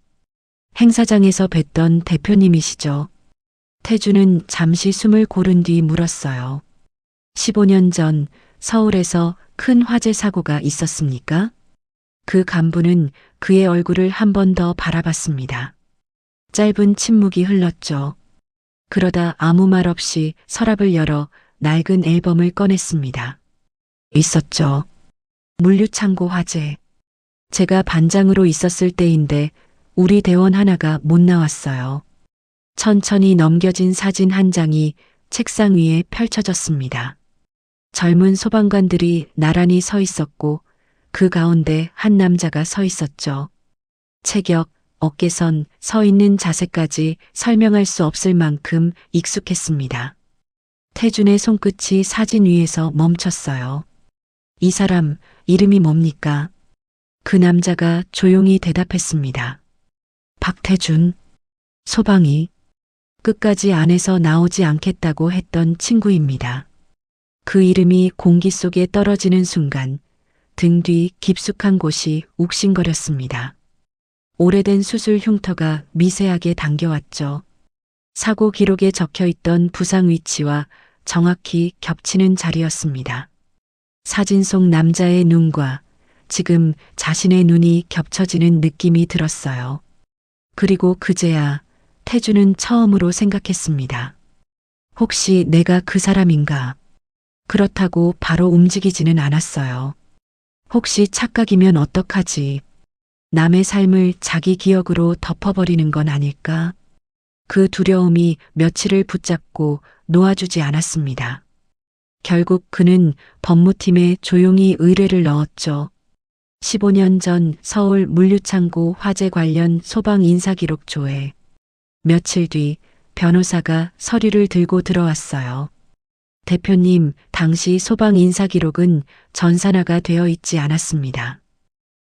행사장에서 뵀던 대표님이시죠. 태준은 잠시 숨을 고른 뒤 물었어요. 15년 전 서울에서 큰 화재 사고가 있었습니까? 그 간부는 그의 얼굴을 한 번 더 바라봤습니다. 짧은 침묵이 흘렀죠. 그러다 아무 말 없이 서랍을 열어 낡은 앨범을 꺼냈습니다. 있었죠. 물류창고 화재. 제가 반장으로 있었을 때인데 우리 대원 하나가 못 나왔어요. 천천히 넘겨진 사진 한 장이 책상 위에 펼쳐졌습니다. 젊은 소방관들이 나란히 서 있었고 그 가운데 한 남자가 서 있었죠. 체격, 어깨선, 서 있는 자세까지 설명할 수 없을 만큼 익숙했습니다. 태준의 손끝이 사진 위에서 멈췄어요. 이 사람 이름이 뭡니까? 그 남자가 조용히 대답했습니다. 박태준. 소방이 끝까지 안에서 나오지 않겠다고 했던 친구입니다. 그 이름이 공기 속에 떨어지는 순간 등 뒤 깊숙한 곳이 욱신거렸습니다. 오래된 수술 흉터가 미세하게 당겨왔죠. 사고 기록에 적혀있던 부상 위치와 정확히 겹치는 자리였습니다. 사진 속 남자의 눈과 지금 자신의 눈이 겹쳐지는 느낌이 들었어요. 그리고 그제야 태준은 처음으로 생각했습니다. 혹시 내가 그 사람인가? 그렇다고 바로 움직이지는 않았어요. 혹시 착각이면 어떡하지? 남의 삶을 자기 기억으로 덮어버리는 건 아닐까? 그 두려움이 며칠을 붙잡고 놓아주지 않았습니다. 결국 그는 법무팀에 조용히 의뢰를 넣었죠. 15년 전 서울 물류창고 화재 관련 소방 인사기록 조회. 며칠 뒤 변호사가 서류를 들고 들어왔어요. 대표님, 당시 소방 인사기록은 전산화가 되어 있지 않았습니다.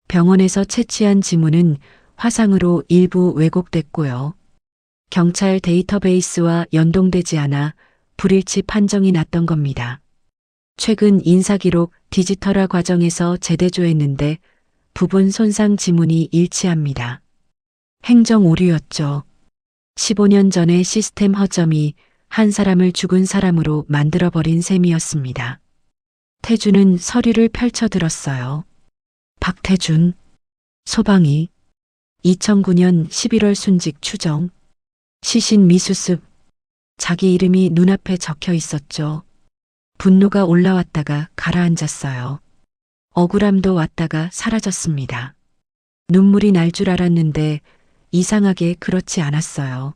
병원에서 채취한 지문은 화상으로 일부 왜곡됐고요. 경찰 데이터베이스와 연동되지 않아 불일치 판정이 났던 겁니다. 최근 인사기록 디지털화 과정에서 재대조했는데 부분 손상 지문이 일치합니다. 행정 오류였죠. 15년 전의 시스템 허점이 한 사람을 죽은 사람으로 만들어버린 셈이었습니다. 태준은 서류를 펼쳐 들었어요. 박태준, 소방이, 2009년 11월 순직 추정, 시신 미수습, 자기 이름이 눈앞에 적혀 있었죠. 분노가 올라왔다가 가라앉았어요. 억울함도 왔다가 사라졌습니다. 눈물이 날 줄 알았는데 이상하게 그렇지 않았어요.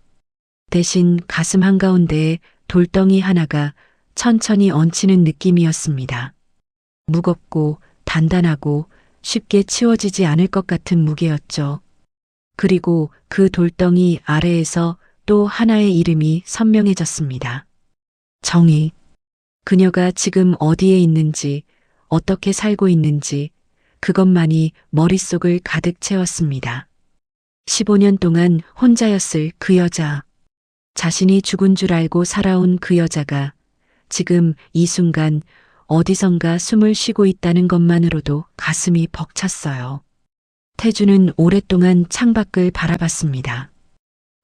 대신 가슴 한가운데에 돌덩이 하나가 천천히 얹히는 느낌이었습니다. 무겁고 단단하고 쉽게 치워지지 않을 것 같은 무게였죠. 그리고 그 돌덩이 아래에서 또 하나의 이름이 선명해졌습니다. 정희. 그녀가 지금 어디에 있는지, 어떻게 살고 있는지, 그것만이 머릿속을 가득 채웠습니다. 15년 동안 혼자였을 그 여자. 자신이 죽은 줄 알고 살아온 그 여자가 지금 이 순간 어디선가 숨을 쉬고 있다는 것만으로도 가슴이 벅찼어요. 태준은 오랫동안 창밖을 바라봤습니다.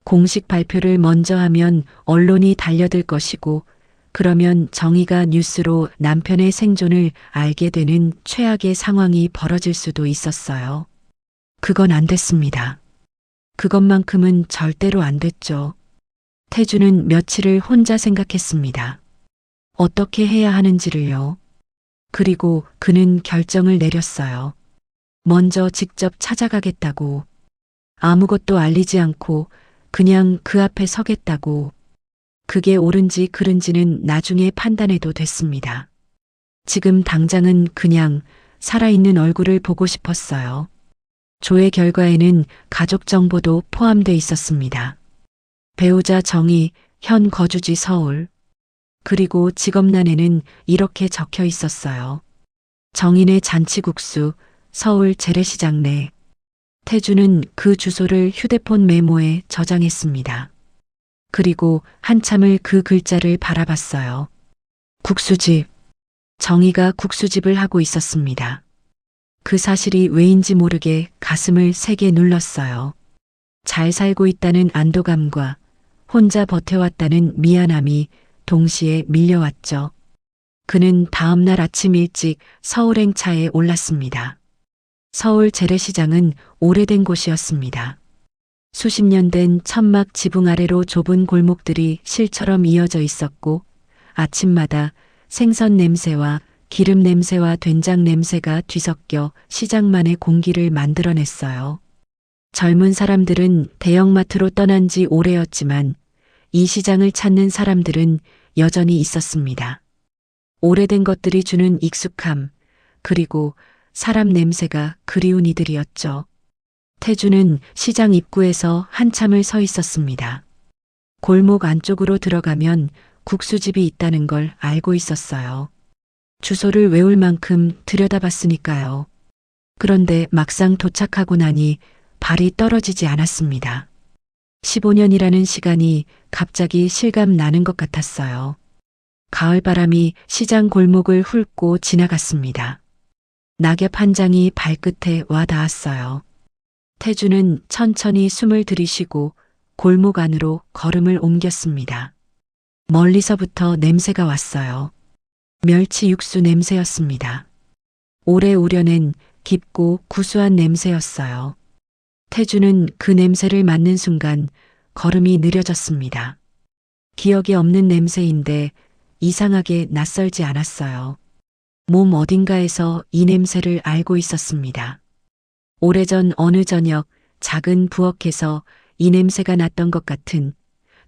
공식 발표를 먼저 하면 언론이 달려들 것이고 그러면 정희가 뉴스로 남편의 생존을 알게 되는 최악의 상황이 벌어질 수도 있었어요. 그건 안 됐습니다. 그것만큼은 절대로 안 됐죠. 태주는 며칠을 혼자 생각했습니다. 어떻게 해야 하는지를요. 그리고 그는 결정을 내렸어요. 먼저 직접 찾아가겠다고. 아무것도 알리지 않고 그냥 그 앞에 서겠다고. 그게 옳은지 그른지는 나중에 판단해도 됐습니다. 지금 당장은 그냥 살아있는 얼굴을 보고 싶었어요. 조회 결과에는 가족 정보도 포함돼 있었습니다. 배우자 정희, 현 거주지 서울. 그리고 직업란에는 이렇게 적혀 있었어요. 정인의 잔치국수, 서울 재래시장 내. 태주는 그 주소를 휴대폰 메모에 저장했습니다. 그리고 한참을 그 글자를 바라봤어요. 국수집. 정희가 국수집을 하고 있었습니다. 그 사실이 왜인지 모르게 가슴을 세게 눌렀어요. 잘 살고 있다는 안도감과 혼자 버텨왔다는 미안함이 동시에 밀려왔죠. 그는 다음날 아침 일찍 서울행차에 올랐습니다. 서울 재래시장은 오래된 곳이었습니다. 수십 년 된 천막 지붕 아래로 좁은 골목들이 실처럼 이어져 있었고 아침마다 생선 냄새와 기름 냄새와 된장 냄새가 뒤섞여 시장만의 공기를 만들어냈어요. 젊은 사람들은 대형마트로 떠난 지 오래였지만 이 시장을 찾는 사람들은 여전히 있었습니다. 오래된 것들이 주는 익숙함, 그리고 사람 냄새가 그리운 이들이었죠. 태주는 시장 입구에서 한참을 서 있었습니다. 골목 안쪽으로 들어가면 국수집이 있다는 걸 알고 있었어요. 주소를 외울 만큼 들여다봤으니까요. 그런데 막상 도착하고 나니 발이 떨어지지 않았습니다. 15년이라는 시간이 갑자기 실감 나는 것 같았어요. 가을바람이 시장 골목을 훑고 지나갔습니다. 낙엽 한 장이 발끝에 와 닿았어요. 태주는 천천히 숨을 들이쉬고 골목 안으로 걸음을 옮겼습니다. 멀리서부터 냄새가 왔어요. 멸치 육수 냄새였습니다. 오래 우려낸 깊고 구수한 냄새였어요. 태주는 그 냄새를 맡는 순간 걸음이 느려졌습니다. 기억이 없는 냄새인데 이상하게 낯설지 않았어요. 몸 어딘가에서 이 냄새를 알고 있었습니다. 오래전 어느 저녁 작은 부엌에서 이 냄새가 났던 것 같은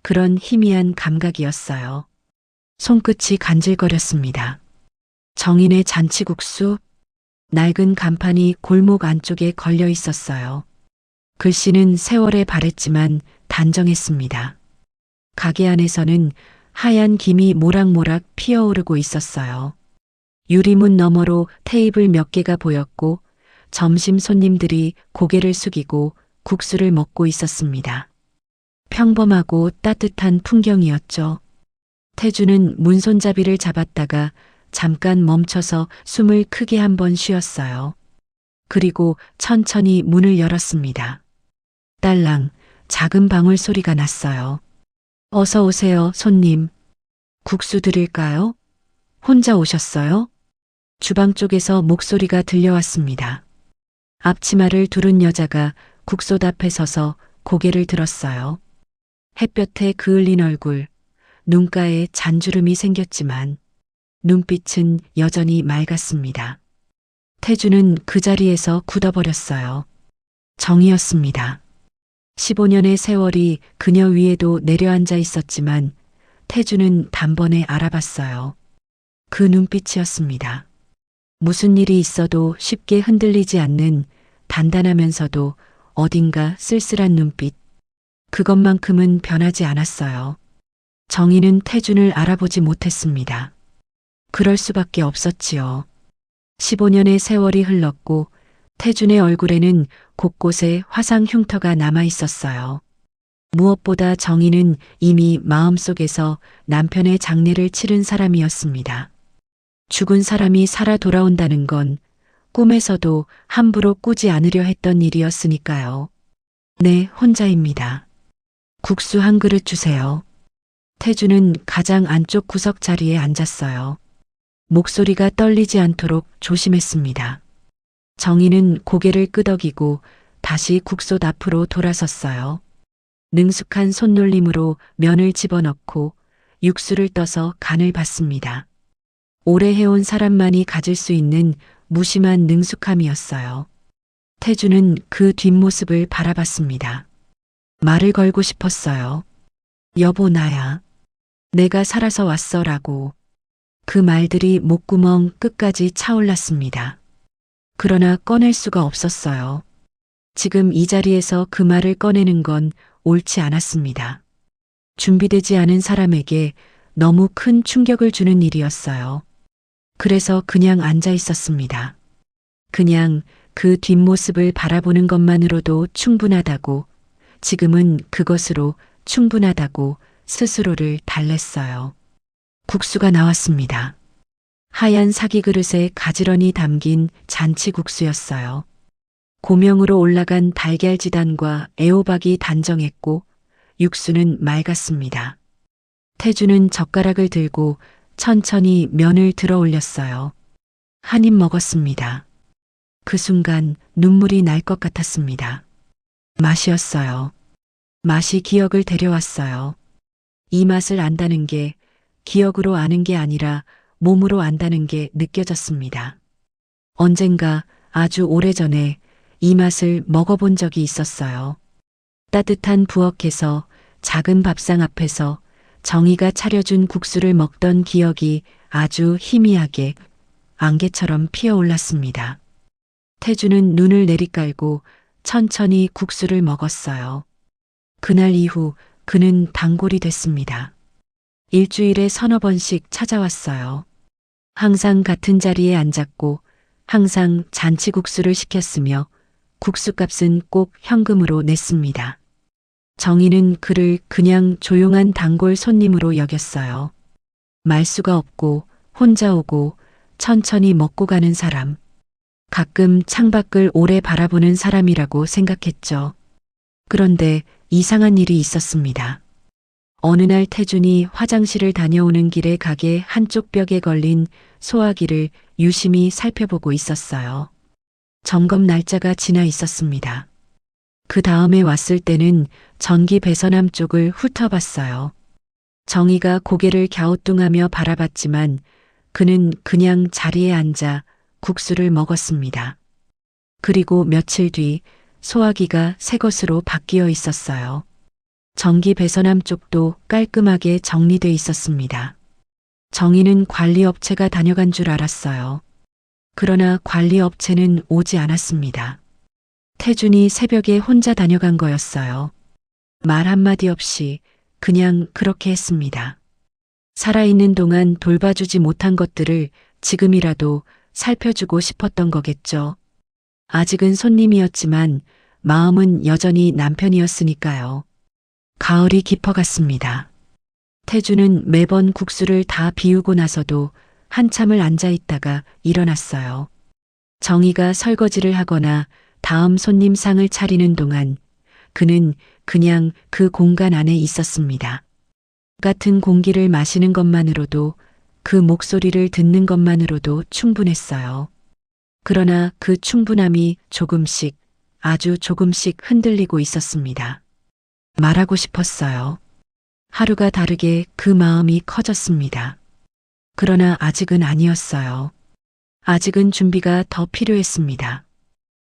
그런 희미한 감각이었어요. 손끝이 간질거렸습니다. 정인의 잔치국수? 낡은 간판이 골목 안쪽에 걸려 있었어요. 글씨는 세월에 바랬지만 단정했습니다. 가게 안에서는 하얀 김이 모락모락 피어오르고 있었어요. 유리문 너머로 테이블 몇 개가 보였고 점심 손님들이 고개를 숙이고 국수를 먹고 있었습니다. 평범하고 따뜻한 풍경이었죠. 태주는 문손잡이를 잡았다가 잠깐 멈춰서 숨을 크게 한번 쉬었어요. 그리고 천천히 문을 열었습니다. 딸랑 작은 방울 소리가 났어요. 어서 오세요, 손님. 국수 드릴까요? 혼자 오셨어요? 주방 쪽에서 목소리가 들려왔습니다. 앞치마를 두른 여자가 국솥 앞에 서서 고개를 들었어요. 햇볕에 그을린 얼굴, 눈가에 잔주름이 생겼지만 눈빛은 여전히 맑았습니다. 태주는 그 자리에서 굳어버렸어요. 정이었습니다. 15년의 세월이 그녀 위에도 내려앉아 있었지만 태주는 단번에 알아봤어요. 그 눈빛이었습니다. 무슨 일이 있어도 쉽게 흔들리지 않는 단단하면서도 어딘가 쓸쓸한 눈빛. 그것만큼은 변하지 않았어요. 정희는 태준을 알아보지 못했습니다. 그럴 수밖에 없었지요. 15년의 세월이 흘렀고 태준의 얼굴에는 곳곳에 화상 흉터가 남아 있었어요. 무엇보다 정희는 이미 마음속에서 남편의 장례를 치른 사람이었습니다. 죽은 사람이 살아 돌아온다는 건 꿈에서도 함부로 꾸지 않으려 했던 일이었으니까요. 네, 혼자입니다. 국수 한 그릇 주세요. 태주는 가장 안쪽 구석 자리에 앉았어요. 목소리가 떨리지 않도록 조심했습니다. 정희는 고개를 끄덕이고 다시 국솥 앞으로 돌아섰어요. 능숙한 손놀림으로 면을 집어넣고 육수를 떠서 간을 봤습니다. 오래 해온 사람만이 가질 수 있는 무심한 능숙함이었어요. 태주는 그 뒷모습을 바라봤습니다. 말을 걸고 싶었어요. 여보 나야. 내가 살아서 왔어라고. 그 말들이 목구멍 끝까지 차올랐습니다. 그러나 꺼낼 수가 없었어요. 지금 이 자리에서 그 말을 꺼내는 건 옳지 않았습니다. 준비되지 않은 사람에게 너무 큰 충격을 주는 일이었어요. 그래서 그냥 앉아 있었습니다. 그냥 그 뒷모습을 바라보는 것만으로도 충분하다고, 지금은 그것으로 충분하다고 스스로를 달랬어요. 국수가 나왔습니다. 하얀 사기 그릇에 가지런히 담긴 잔치국수였어요. 고명으로 올라간 달걀 지단과 애호박이 단정했고 육수는 맑았습니다. 태주는 젓가락을 들고 천천히 면을 들어 올렸어요. 한 입 먹었습니다. 그 순간 눈물이 날 것 같았습니다. 맛이었어요. 맛이 기억을 데려왔어요. 이 맛을 안다는 게 기억으로 아는 게 아니라 몸으로 안다는 게 느껴졌습니다. 언젠가 아주 오래전에 이 맛을 먹어본 적이 있었어요. 따뜻한 부엌에서 작은 밥상 앞에서 정희가 차려준 국수를 먹던 기억이 아주 희미하게 안개처럼 피어올랐습니다. 태주는 눈을 내리깔고 천천히 국수를 먹었어요. 그날 이후 그는 단골이 됐습니다. 일주일에 서너 번씩 찾아왔어요. 항상 같은 자리에 앉았고 항상 잔치국수를 시켰으며 국수값은 꼭 현금으로 냈습니다. 정희는 그를 그냥 조용한 단골 손님으로 여겼어요. 말수가 없고 혼자 오고 천천히 먹고 가는 사람. 가끔 창밖을 오래 바라보는 사람이라고 생각했죠. 그런데 이상한 일이 있었습니다. 어느 날 태준이 화장실을 다녀오는 길에 가게 한쪽 벽에 걸린 소화기를 유심히 살펴보고 있었어요. 점검 날짜가 지나 있었습니다. 그 다음에 왔을 때는 전기 배선함 쪽을 훑어봤어요. 정희가 고개를 갸우뚱하며 바라봤지만 그는 그냥 자리에 앉아 국수를 먹었습니다. 그리고 며칠 뒤 소화기가 새 것으로 바뀌어 있었어요. 전기 배선함 쪽도 깔끔하게 정리돼 있었습니다. 정희는 관리업체가 다녀간 줄 알았어요. 그러나 관리업체는 오지 않았습니다. 태준이 새벽에 혼자 다녀간 거였어요. 말 한마디 없이 그냥 그렇게 했습니다. 살아있는 동안 돌봐주지 못한 것들을 지금이라도 살펴주고 싶었던 거겠죠. 아직은 손님이었지만 마음은 여전히 남편이었으니까요. 가을이 깊어갔습니다. 태주는 매번 국수를 다 비우고 나서도 한참을 앉아 있다가 일어났어요. 정희가 설거지를 하거나 다음 손님 상을 차리는 동안 그는 그냥 그 공간 안에 있었습니다. 같은 공기를 마시는 것만으로도 그 목소리를 듣는 것만으로도 충분했어요. 그러나 그 충분함이 조금씩, 아주 조금씩 흔들리고 있었습니다. 말하고 싶었어요. 하루가 다르게 그 마음이 커졌습니다. 그러나 아직은 아니었어요. 아직은 준비가 더 필요했습니다.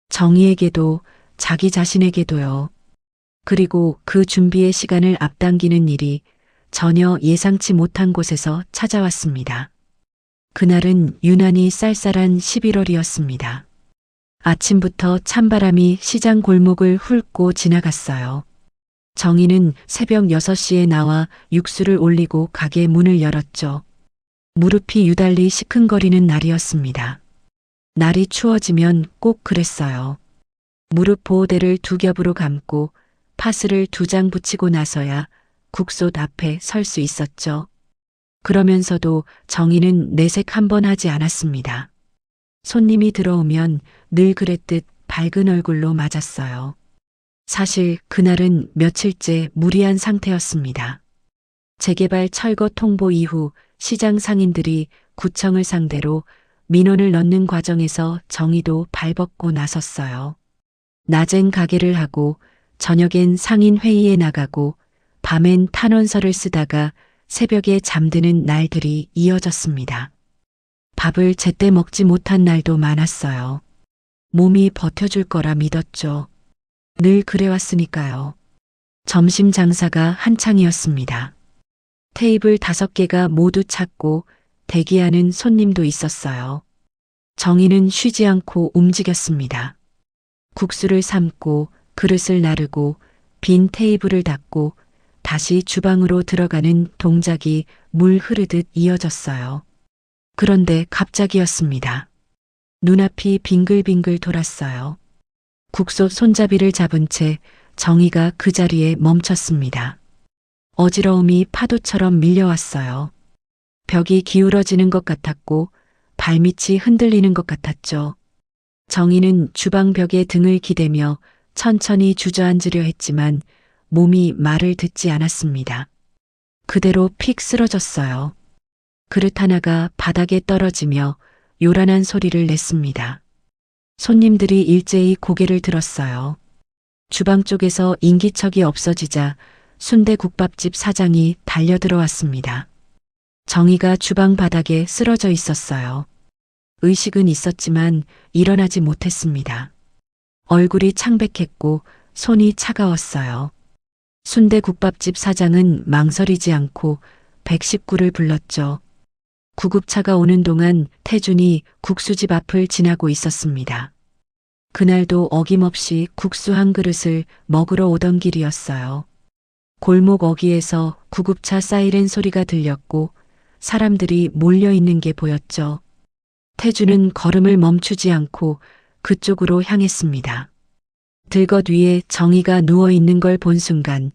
정희에게도 자기 자신에게도요. 그리고 그 준비의 시간을 앞당기는 일이 전혀 예상치 못한 곳에서 찾아왔습니다. 그날은 유난히 쌀쌀한 11월이었습니다. 아침부터 찬바람이 시장 골목을 훑고 지나갔어요. 정희는 새벽 6시에 나와 육수를 올리고 가게 문을 열었죠. 무릎이 유달리 시큰거리는 날이었습니다. 날이 추워지면 꼭 그랬어요. 무릎 보호대를 두 겹으로 감고 파스를 2장 붙이고 나서야 국솥 앞에 설 수 있었죠. 그러면서도 정희는 내색 한 번 하지 않았습니다. 손님이 들어오면 늘 그랬듯 밝은 얼굴로 맞았어요. 사실 그날은 며칠째 무리한 상태였습니다. 재개발 철거 통보 이후 시장 상인들이 구청을 상대로 민원을 넣는 과정에서 정의도 발벗고 나섰어요. 낮엔 가게를 하고 저녁엔 상인 회의에 나가고 밤엔 탄원서를 쓰다가 새벽에 잠드는 날들이 이어졌습니다. 밥을 제때 먹지 못한 날도 많았어요. 몸이 버텨줄 거라 믿었죠. 늘 그래왔으니까요. 점심 장사가 한창이었습니다. 테이블 5개가 모두 찼고 대기하는 손님도 있었어요. 정희는 쉬지 않고 움직였습니다. 국수를 삶고 그릇을 나르고 빈 테이블을 닦고 다시 주방으로 들어가는 동작이 물 흐르듯 이어졌어요. 그런데 갑자기였습니다. 눈앞이 빙글빙글 돌았어요. 국소 손잡이를 잡은 채 정희가 그 자리에 멈췄습니다. 어지러움이 파도처럼 밀려왔어요. 벽이 기울어지는 것 같았고 발밑이 흔들리는 것 같았죠. 정희는 주방 벽에 등을 기대며 천천히 주저앉으려 했지만 몸이 말을 듣지 않았습니다. 그대로 픽 쓰러졌어요. 그릇 하나가 바닥에 떨어지며 요란한 소리를 냈습니다. 손님들이 일제히 고개를 들었어요. 주방 쪽에서 인기척이 없어지자 순대국밥집 사장이 달려들어왔습니다. 정희가 주방 바닥에 쓰러져 있었어요. 의식은 있었지만 일어나지 못했습니다. 얼굴이 창백했고 손이 차가웠어요. 순대국밥집 사장은 망설이지 않고 119를 불렀죠. 구급차가 오는 동안 태준이 국수집 앞을 지나고 있었습니다. 그날도 어김없이 국수 한 그릇을 먹으러 오던 길이었어요. 골목 어귀에서 구급차 사이렌 소리가 들렸고 사람들이 몰려있는 게 보였죠. 태준은 걸음을 멈추지 않고 그쪽으로 향했습니다. 들것 위에 정희가 누워있는 걸 본 순간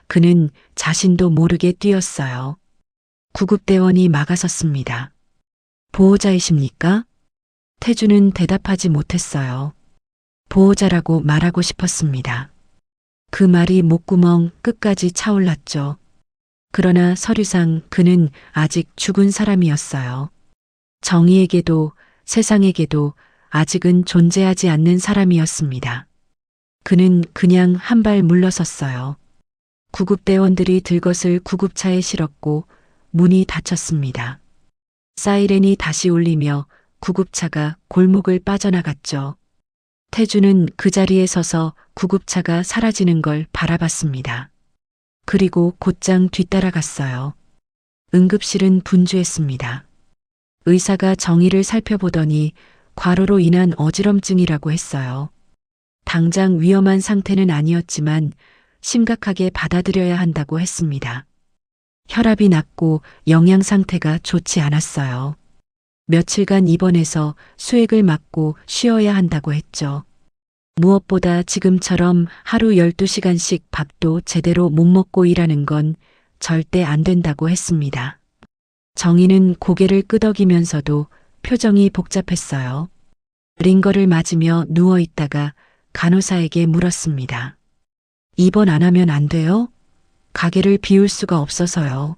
그는 자신도 모르게 뛰었어요. 구급대원이 막아섰습니다. 보호자이십니까? 태준은 대답하지 못했어요. 보호자라고 말하고 싶었습니다. 그 말이 목구멍 끝까지 차올랐죠. 그러나 서류상 그는 아직 죽은 사람이었어요. 정의에게도 세상에게도 아직은 존재하지 않는 사람이었습니다. 그는 그냥 한 발 물러섰어요. 구급대원들이 들것을 구급차에 실었고 문이 닫혔습니다. 사이렌이 다시 울리며 구급차가 골목을 빠져나갔죠. 태준은 그 자리에 서서 구급차가 사라지는 걸 바라봤습니다. 그리고 곧장 뒤따라갔어요. 응급실은 분주했습니다. 의사가 정희를 살펴보더니 과로로 인한 어지럼증이라고 했어요. 당장 위험한 상태는 아니었지만 심각하게 받아들여야 한다고 했습니다. 혈압이 낮고 영양 상태가 좋지 않았어요. 며칠간 입원해서 수액을 맞고 쉬어야 한다고 했죠. 무엇보다 지금처럼 하루 12시간씩 밥도 제대로 못 먹고 일하는 건 절대 안 된다고 했습니다. 정희는 고개를 끄덕이면서도 표정이 복잡했어요. 링거를 맞으며 누워있다가 간호사에게 물었습니다. 입원 안 하면 안 돼요? 가게를 비울 수가 없어서요.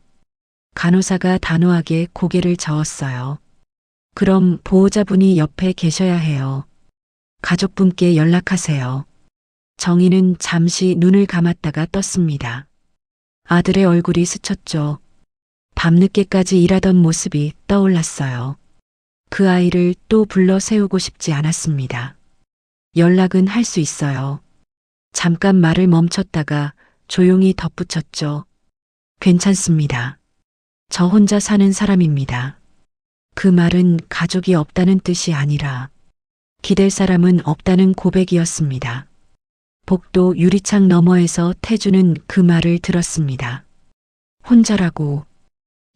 간호사가 단호하게 고개를 저었어요. 그럼 보호자분이 옆에 계셔야 해요. 가족분께 연락하세요. 정희는 잠시 눈을 감았다가 떴습니다. 아들의 얼굴이 스쳤죠. 밤늦게까지 일하던 모습이 떠올랐어요. 그 아이를 또 불러 세우고 싶지 않았습니다. 연락은 할 수 있어요. 잠깐 말을 멈췄다가 조용히 덧붙였죠. 괜찮습니다. 저 혼자 사는 사람입니다. 그 말은 가족이 없다는 뜻이 아니라 기댈 사람은 없다는 고백이었습니다. 복도 유리창 너머에서 태주는 그 말을 들었습니다. 혼자라고.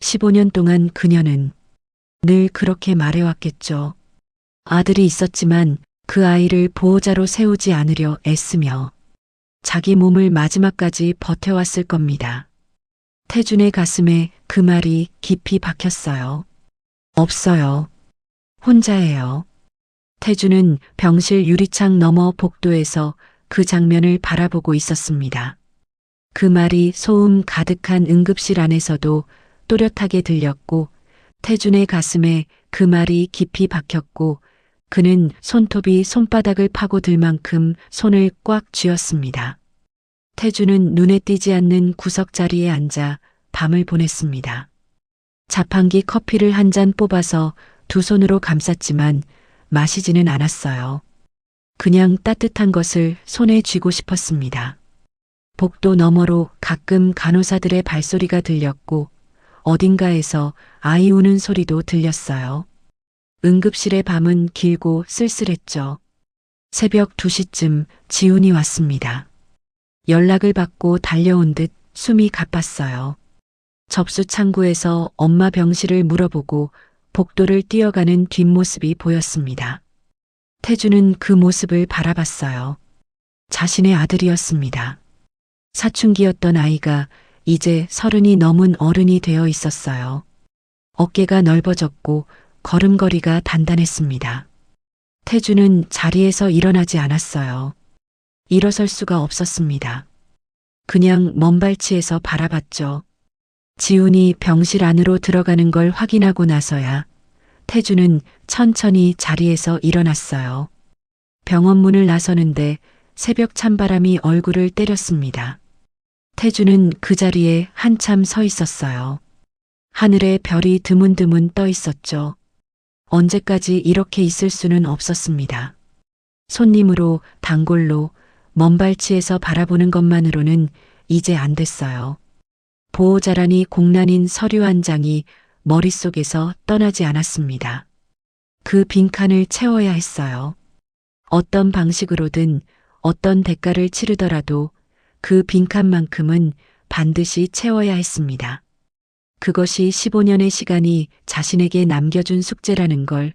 15년 동안 그녀는 늘 그렇게 말해왔겠죠. 아들이 있었지만 그 아이를 보호자로 세우지 않으려 애쓰며 자기 몸을 마지막까지 버텨왔을 겁니다. 태준의 가슴에 그 말이 깊이 박혔어요. 없어요. 혼자예요. 태준은 병실 유리창 너머 복도에서 그 장면을 바라보고 있었습니다. 그 말이 소음 가득한 응급실 안에서도 또렷하게 들렸고 태준의 가슴에 그 말이 깊이 박혔고 그는 손톱이 손바닥을 파고들 만큼 손을 꽉 쥐었습니다. 태준은 눈에 띄지 않는 구석 자리에 앉아 밤을 보냈습니다. 자판기 커피를 한 잔 뽑아서 두 손으로 감쌌지만 마시지는 않았어요. 그냥 따뜻한 것을 손에 쥐고 싶었습니다. 복도 너머로 가끔 간호사들의 발소리가 들렸고 어딘가에서 아이 우는 소리도 들렸어요. 응급실의 밤은 길고 쓸쓸했죠. 새벽 2시쯤 지훈이 왔습니다. 연락을 받고 달려온 듯 숨이 가빴어요. 접수 창구에서 엄마 병실을 물어보고 복도를 뛰어가는 뒷모습이 보였습니다. 태주는 그 모습을 바라봤어요. 자신의 아들이었습니다. 사춘기였던 아이가 이제 30이 넘은 어른이 되어 있었어요. 어깨가 넓어졌고 걸음걸이가 단단했습니다. 태주는 자리에서 일어나지 않았어요. 일어설 수가 없었습니다. 그냥 먼발치에서 바라봤죠. 지훈이 병실 안으로 들어가는 걸 확인하고 나서야 태주는 천천히 자리에서 일어났어요. 병원 문을 나서는데 새벽 찬바람이 얼굴을 때렸습니다. 태주는 그 자리에 한참 서 있었어요. 하늘에 별이 드문드문 떠 있었죠. 언제까지 이렇게 있을 수는 없었습니다. 손님으로 단골로 먼발치에서 바라보는 것만으로는 이제 안 됐어요. 보호자라니 공란인 서류 한 장이 머릿속에서 떠나지 않았습니다. 그 빈칸을 채워야 했어요. 어떤 방식으로든 어떤 대가를 치르더라도 그 빈칸만큼은 반드시 채워야 했습니다. 그것이 15년의 시간이 자신에게 남겨준 숙제라는 걸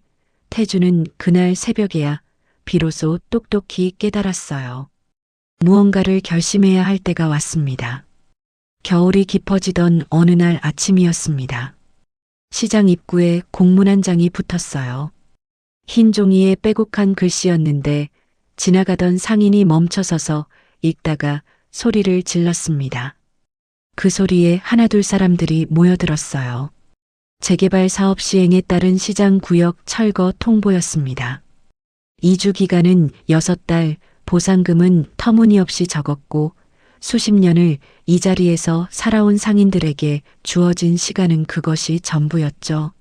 태주는 그날 새벽에야 비로소 똑똑히 깨달았어요. 무언가를 결심해야 할 때가 왔습니다. 겨울이 깊어지던 어느 날 아침이었습니다. 시장 입구에 공문 한 장이 붙었어요. 흰 종이에 빼곡한 글씨였는데 지나가던 상인이 멈춰서서 읽다가 소리를 질렀습니다. 그 소리에 하나둘 사람들이 모여들었어요. 재개발 사업 시행에 따른 시장 구역 철거 통보였습니다. 이주 기간은 6달, 보상금은 터무니없이 적었고 수십 년을 이 자리에서 살아온 상인들에게 주어진 시간은 그것이 전부였죠.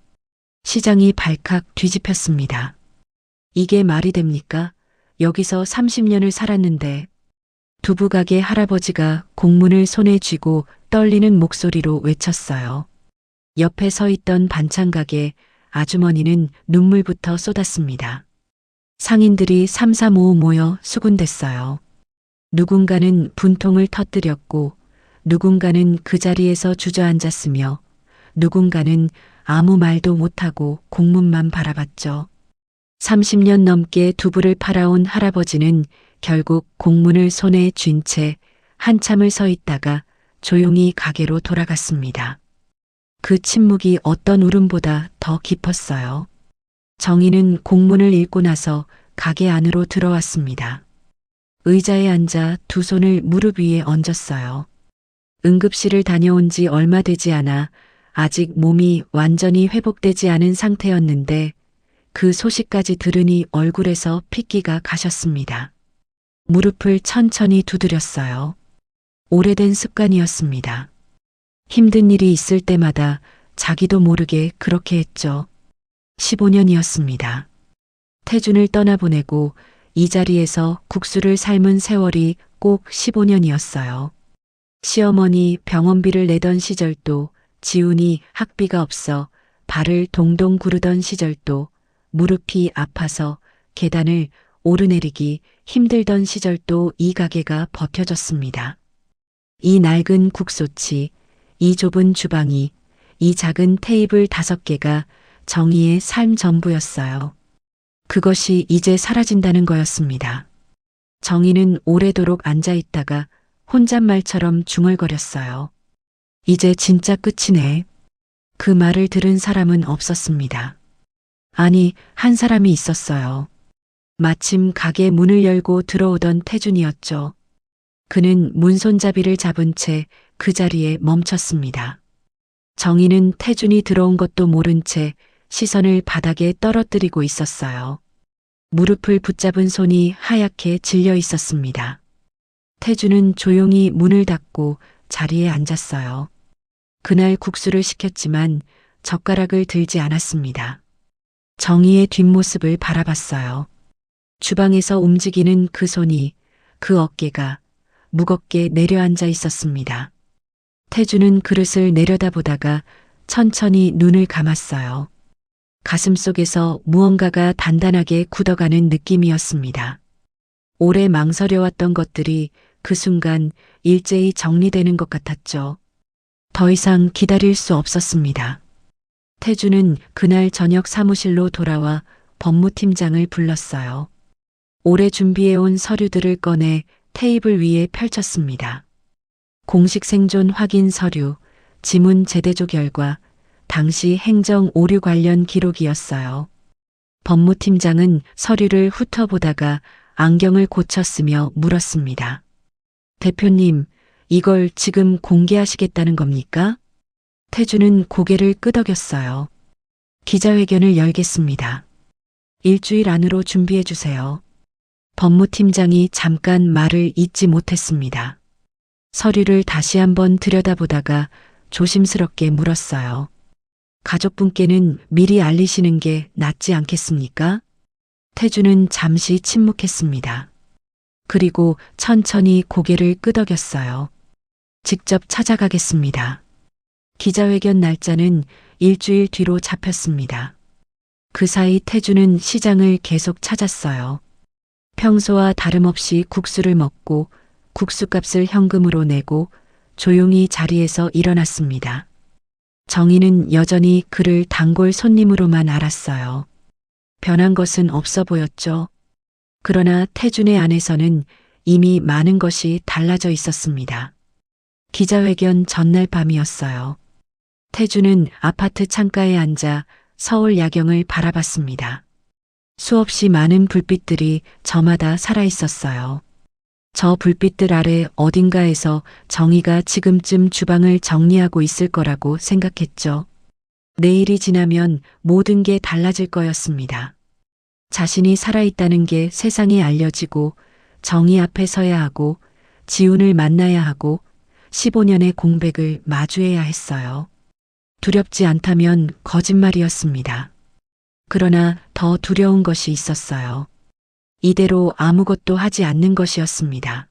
시장이 발칵 뒤집혔습니다. 이게 말이 됩니까? 여기서 30년을 살았는데. 두부가게 할아버지가 공문을 손에 쥐고 떨리는 목소리로 외쳤어요. 옆에 서 있던 반찬가게 아주머니는 눈물부터 쏟았습니다. 상인들이 삼삼오오 모여 수군댔어요. 누군가는 분통을 터뜨렸고 누군가는 그 자리에서 주저앉았으며 누군가는 아무 말도 못하고 공문만 바라봤죠. 30년 넘게 두부를 팔아온 할아버지는 결국 공문을 손에 쥔 채 한참을 서 있다가 조용히 가게로 돌아갔습니다. 그 침묵이 어떤 울음보다 더 깊었어요. 정희는 공문을 읽고 나서 가게 안으로 들어왔습니다. 의자에 앉아 두 손을 무릎 위에 얹었어요. 응급실을 다녀온 지 얼마 되지 않아 아직 몸이 완전히 회복되지 않은 상태였는데 그 소식까지 들으니 얼굴에서 핏기가 가셨습니다. 무릎을 천천히 두드렸어요. 오래된 습관이었습니다. 힘든 일이 있을 때마다 자기도 모르게 그렇게 했죠. 15년이었습니다. 태준을 떠나보내고 이 자리에서 국수를 삶은 세월이 꼭 15년이었어요. 시어머니 병원비를 내던 시절도, 지훈이 학비가 없어 발을 동동 구르던 시절도, 무릎이 아파서 계단을 오르내리기 힘들던 시절도 이 가게가 버텨줬습니다. 이 낡은 국소치, 이 좁은 주방이, 이 작은 테이블 5개가 정희의 삶 전부였어요. 그것이 이제 사라진다는 거였습니다. 정희는 오래도록 앉아있다가 혼잣말처럼 중얼거렸어요. 이제 진짜 끝이네. 그 말을 들은 사람은 없었습니다. 아니, 한 사람이 있었어요. 마침 가게 문을 열고 들어오던 태준이었죠. 그는 문손잡이를 잡은 채 그 자리에 멈췄습니다. 정희는 태준이 들어온 것도 모른 채 시선을 바닥에 떨어뜨리고 있었어요. 무릎을 붙잡은 손이 하얗게 질려 있었습니다. 태준은 조용히 문을 닫고 자리에 앉았어요. 그날 국수를 시켰지만 젓가락을 들지 않았습니다. 정희의 뒷모습을 바라봤어요. 주방에서 움직이는 그 손이, 그 어깨가 무겁게 내려앉아 있었습니다. 태준은 그릇을 내려다보다가 천천히 눈을 감았어요. 가슴 속에서 무언가가 단단하게 굳어가는 느낌이었습니다. 오래 망설여왔던 것들이 그 순간 일제히 정리되는 것 같았죠. 더 이상 기다릴 수 없었습니다. 태준은 그날 저녁 사무실로 돌아와 법무팀장을 불렀어요. 오래 준비해온 서류들을 꺼내 테이블 위에 펼쳤습니다. 공식 생존 확인 서류, 지문 제대조 결과, 당시 행정 오류 관련 기록이었어요. 법무팀장은 서류를 훑어보다가 안경을 고쳤으며 물었습니다. 대표님, 이걸 지금 공개하시겠다는 겁니까? 태준은 고개를 끄덕였어요. 기자회견을 열겠습니다. 일주일 안으로 준비해 주세요. 법무팀장이 잠깐 말을 잇지 못했습니다. 서류를 다시 한번 들여다보다가 조심스럽게 물었어요. 가족분께는 미리 알리시는 게 낫지 않겠습니까? 태준은 잠시 침묵했습니다. 그리고 천천히 고개를 끄덕였어요. 직접 찾아가겠습니다. 기자회견 날짜는 일주일 뒤로 잡혔습니다. 그 사이 태준은 시장을 계속 찾았어요. 평소와 다름없이 국수를 먹고 국수값을 현금으로 내고 조용히 자리에서 일어났습니다. 정희는 여전히 그를 단골 손님으로만 알았어요. 변한 것은 없어 보였죠. 그러나 태준의 안에서는 이미 많은 것이 달라져 있었습니다. 기자회견 전날 밤이었어요. 태준은 아파트 창가에 앉아 서울 야경을 바라봤습니다. 수없이 많은 불빛들이 저마다 살아 있었어요. 저 불빛들 아래 어딘가에서 정희가 지금쯤 주방을 정리하고 있을 거라고 생각했죠. 내일이 지나면 모든 게 달라질 거였습니다. 자신이 살아있다는 게 세상에 알려지고 정희 앞에 서야 하고 지훈을 만나야 하고 15년의 공백을 마주해야 했어요. 두렵지 않다면 거짓말이었습니다. 그러나 더 두려운 것이 있었어요. 이대로 아무것도 하지 않는 것이었습니다.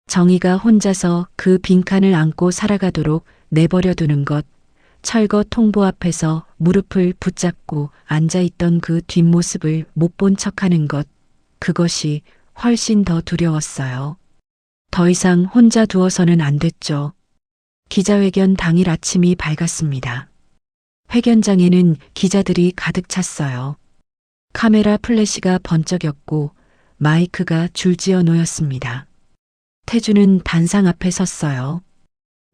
정희가 혼자서 그 빈칸을 안고 살아가도록 내버려 두는 것, 철거 통보 앞에서 무릎을 붙잡고 앉아있던 그 뒷모습을 못 본 척하는 것, 그것이 훨씬 더 두려웠어요. 더 이상 혼자 두어서는 안 됐죠. 기자회견 당일 아침이 밝았습니다. 회견장에는 기자들이 가득 찼어요. 카메라 플래시가 번쩍였고 마이크가 줄지어 놓였습니다. 태준은 단상 앞에 섰어요.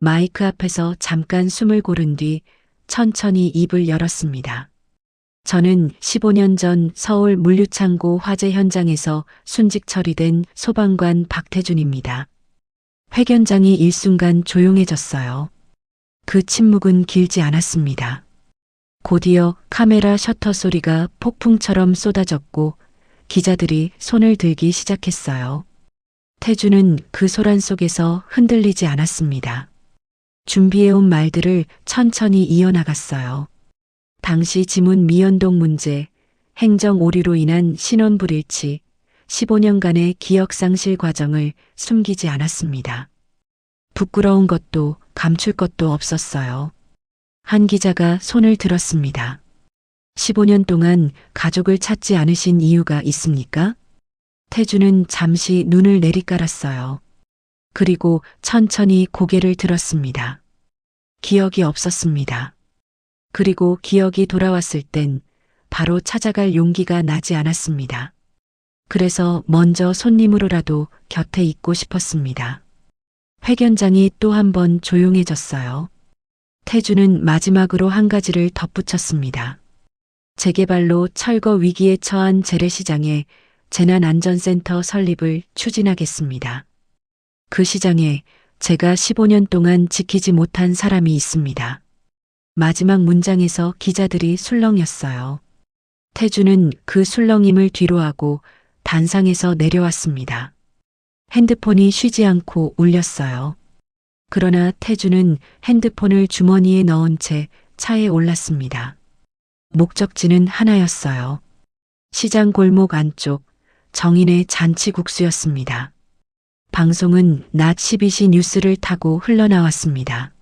마이크 앞에서 잠깐 숨을 고른 뒤 천천히 입을 열었습니다. 저는 15년 전 서울 물류창고 화재 현장에서 순직 처리된 소방관 박태준입니다. 회견장이 일순간 조용해졌어요. 그 침묵은 길지 않았습니다. 곧이어 카메라 셔터 소리가 폭풍처럼 쏟아졌고 기자들이 손을 들기 시작했어요. 태준은 그 소란 속에서 흔들리지 않았습니다. 준비해온 말들을 천천히 이어나갔어요. 당시 지문 미연동 문제, 행정 오류로 인한 신원 불일치, 15년간의 기억 상실 과정을 숨기지 않았습니다. 부끄러운 것도 감출 것도 없었어요. 한 기자가 손을 들었습니다. 15년 동안 가족을 찾지 않으신 이유가 있습니까? 태준은 잠시 눈을 내리깔았어요. 그리고 천천히 고개를 들었습니다. 기억이 없었습니다. 그리고 기억이 돌아왔을 땐 바로 찾아갈 용기가 나지 않았습니다. 그래서 먼저 손님으로라도 곁에 있고 싶었습니다. 회견장이 또 한 번 조용해졌어요. 태준은 마지막으로 한 가지를 덧붙였습니다. 재개발로 철거 위기에 처한 재래시장에 재난안전센터 설립을 추진하겠습니다. 그 시장에 제가 15년 동안 지키지 못한 사람이 있습니다. 마지막 문장에서 기자들이 술렁였어요. 태주는 그 술렁임을 뒤로하고 단상에서 내려왔습니다. 핸드폰이 쉬지 않고 울렸어요. 그러나 태주는 핸드폰을 주머니에 넣은 채 차에 올랐습니다. 목적지는 하나였어요. 시장 골목 안쪽 정인의 잔치국수였습니다. 방송은 낮 12시 뉴스를 타고 흘러나왔습니다.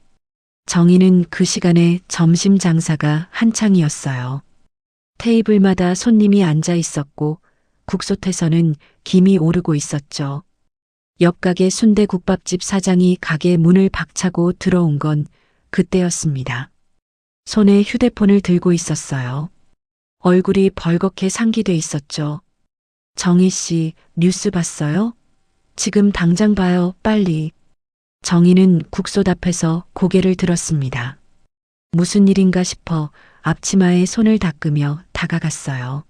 정인은 그 시간에 점심 장사가 한창이었어요. 테이블마다 손님이 앉아 있었고 국솥에서는 김이 오르고 있었죠. 옆가게 순대국밥집 사장이 가게 문을 박차고 들어온 건 그때였습니다. 손에 휴대폰을 들고 있었어요. 얼굴이 벌겋게 상기돼 있었죠. 정희 씨, 뉴스 봤어요? 지금 당장 봐요, 빨리. 정희는 국솥 앞에서 고개를 들었습니다. 무슨 일인가 싶어 앞치마에 손을 닦으며 다가갔어요.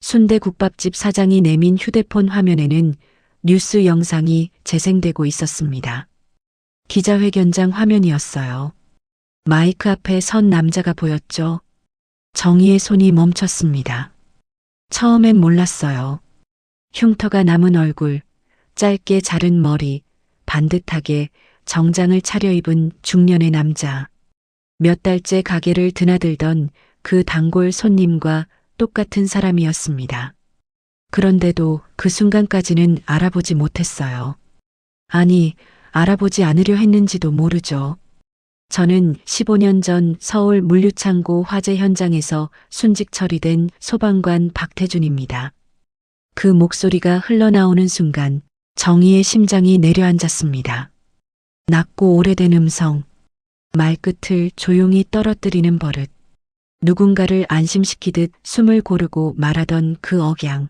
순대국밥집 사장이 내민 휴대폰 화면에는 뉴스 영상이 재생되고 있었습니다. 기자회견장 화면이었어요. 마이크 앞에 선 남자가 보였죠. 정희의 손이 멈췄습니다. 처음엔 몰랐어요. 흉터가 남은 얼굴, 짧게 자른 머리, 반듯하게 정장을 차려입은 중년의 남자. 몇 달째 가게를 드나들던 그 단골 손님과 똑같은 사람이었습니다. 그런데도 그 순간까지는 알아보지 못했어요. 아니, 알아보지 않으려 했는지도 모르죠. 저는 15년 전 서울 물류창고 화재 현장에서 순직 처리된 소방관 박태준입니다. 그 목소리가 흘러나오는 순간 정희의 심장이 내려앉았습니다. 낮고 오래된 음성, 말끝을 조용히 떨어뜨리는 버릇, 누군가를 안심시키듯 숨을 고르고 말하던 그 억양,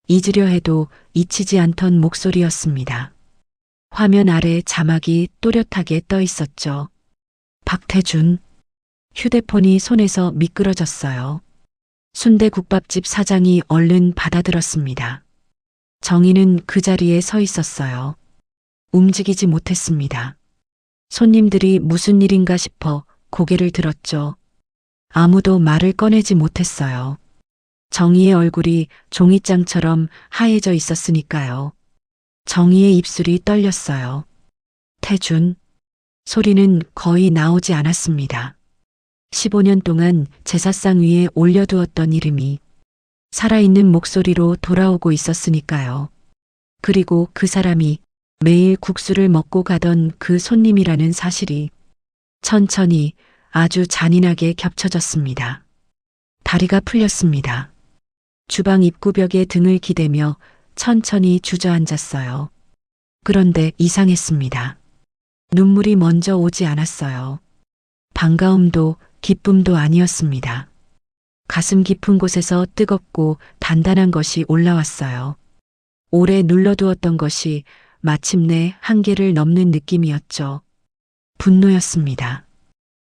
잊으려 해도 잊히지 않던 목소리였습니다. 화면 아래 자막이 또렷하게 떠 있었죠. 박태준. 휴대폰이 손에서 미끄러졌어요. 순대국밥집 사장이 얼른 받아들었습니다. 정희는 그 자리에 서 있었어요. 움직이지 못했습니다. 손님들이 무슨 일인가 싶어 고개를 들었죠. 아무도 말을 꺼내지 못했어요. 정희의 얼굴이 종이장처럼 하얘져 있었으니까요. 정희의 입술이 떨렸어요. 태준. 소리는 거의 나오지 않았습니다. 15년 동안 제사상 위에 올려두었던 이름이 살아있는 목소리로 돌아오고 있었으니까요. 그리고 그 사람이 매일 국수를 먹고 가던 그 손님이라는 사실이 천천히 아주 잔인하게 겹쳐졌습니다. 다리가 풀렸습니다. 주방 입구벽에 등을 기대며 천천히 주저앉았어요. 그런데 이상했습니다. 눈물이 먼저 오지 않았어요. 반가움도 기쁨도 아니었습니다. 가슴 깊은 곳에서 뜨겁고 단단한 것이 올라왔어요. 오래 눌러두었던 것이 마침내 한계를 넘는 느낌이었죠. 분노였습니다.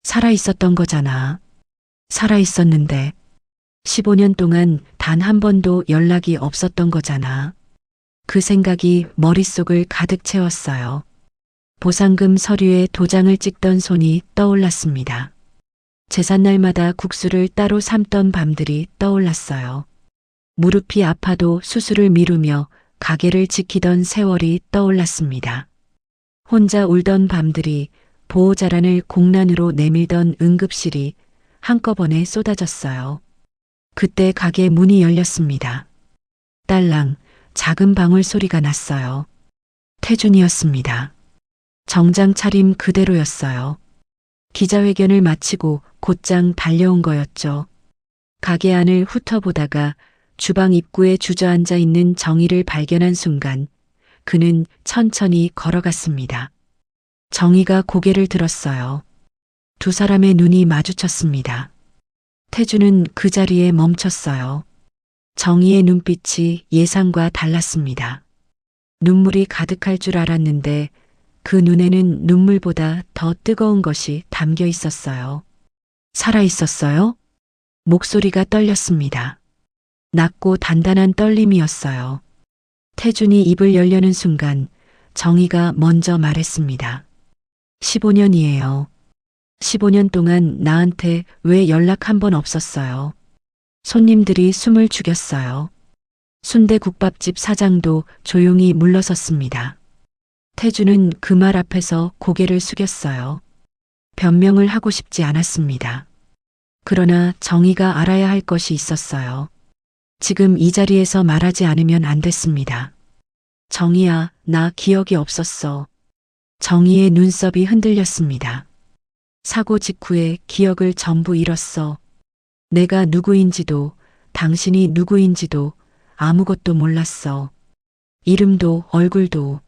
살아있었던 거잖아. 살아있었는데 15년 동안 단 한 번도 연락이 없었던 거잖아. 그 생각이 머릿속을 가득 채웠어요. 보상금 서류에 도장을 찍던 손이 떠올랐습니다. 제삿날마다 국수를 따로 삶던 밤들이 떠올랐어요. 무릎이 아파도 수술을 미루며 가게를 지키던 세월이 떠올랐습니다. 혼자 울던 밤들이, 보호자란을 공란으로 내밀던 응급실이 한꺼번에 쏟아졌어요. 그때 가게 문이 열렸습니다. 딸랑 작은 방울 소리가 났어요. 태준이었습니다. 정장 차림 그대로였어요. 기자회견을 마치고 곧장 달려온 거였죠. 가게 안을 훑어보다가 주방 입구에 주저앉아 있는 정희를 발견한 순간 그는 천천히 걸어갔습니다. 정희가 고개를 들었어요. 두 사람의 눈이 마주쳤습니다. 태준은 그 자리에 멈췄어요. 정희의 눈빛이 예상과 달랐습니다. 눈물이 가득할 줄 알았는데 그 눈에는 눈물보다 더 뜨거운 것이 담겨 있었어요. 살아 있었어요? 목소리가 떨렸습니다. 낮고 단단한 떨림이었어요. 태준이 입을 열려는 순간 정희가 먼저 말했습니다. 15년이에요. 15년 동안 나한테 왜 연락 한 번 없었어요? 손님들이 숨을 죽였어요. 순대국밥집 사장도 조용히 물러섰습니다. 태주는 그 말 앞에서 고개를 숙였어요. 변명을 하고 싶지 않았습니다. 그러나 정희가 알아야 할 것이 있었어요. 지금 이 자리에서 말하지 않으면 안 됐습니다. 정희야, 나 기억이 없었어. 정희의 눈썹이 흔들렸습니다. 사고 직후에 기억을 전부 잃었어. 내가 누구인지도 당신이 누구인지도 아무것도 몰랐어. 이름도 얼굴도.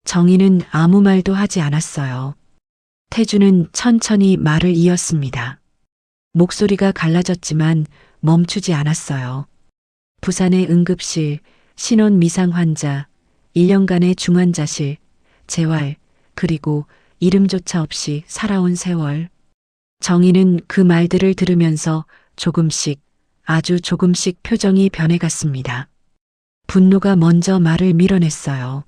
정희는 아무 말도 하지 않았어요. 태주는 천천히 말을 이었습니다. 목소리가 갈라졌지만 멈추지 않았어요. 부산의 응급실, 신원 미상 환자, 1년간의 중환자실, 재활, 그리고 이름조차 없이 살아온 세월. 정희는 그 말들을 들으면서 조금씩, 아주 조금씩 표정이 변해갔습니다. 분노가 먼저 말을 밀어냈어요.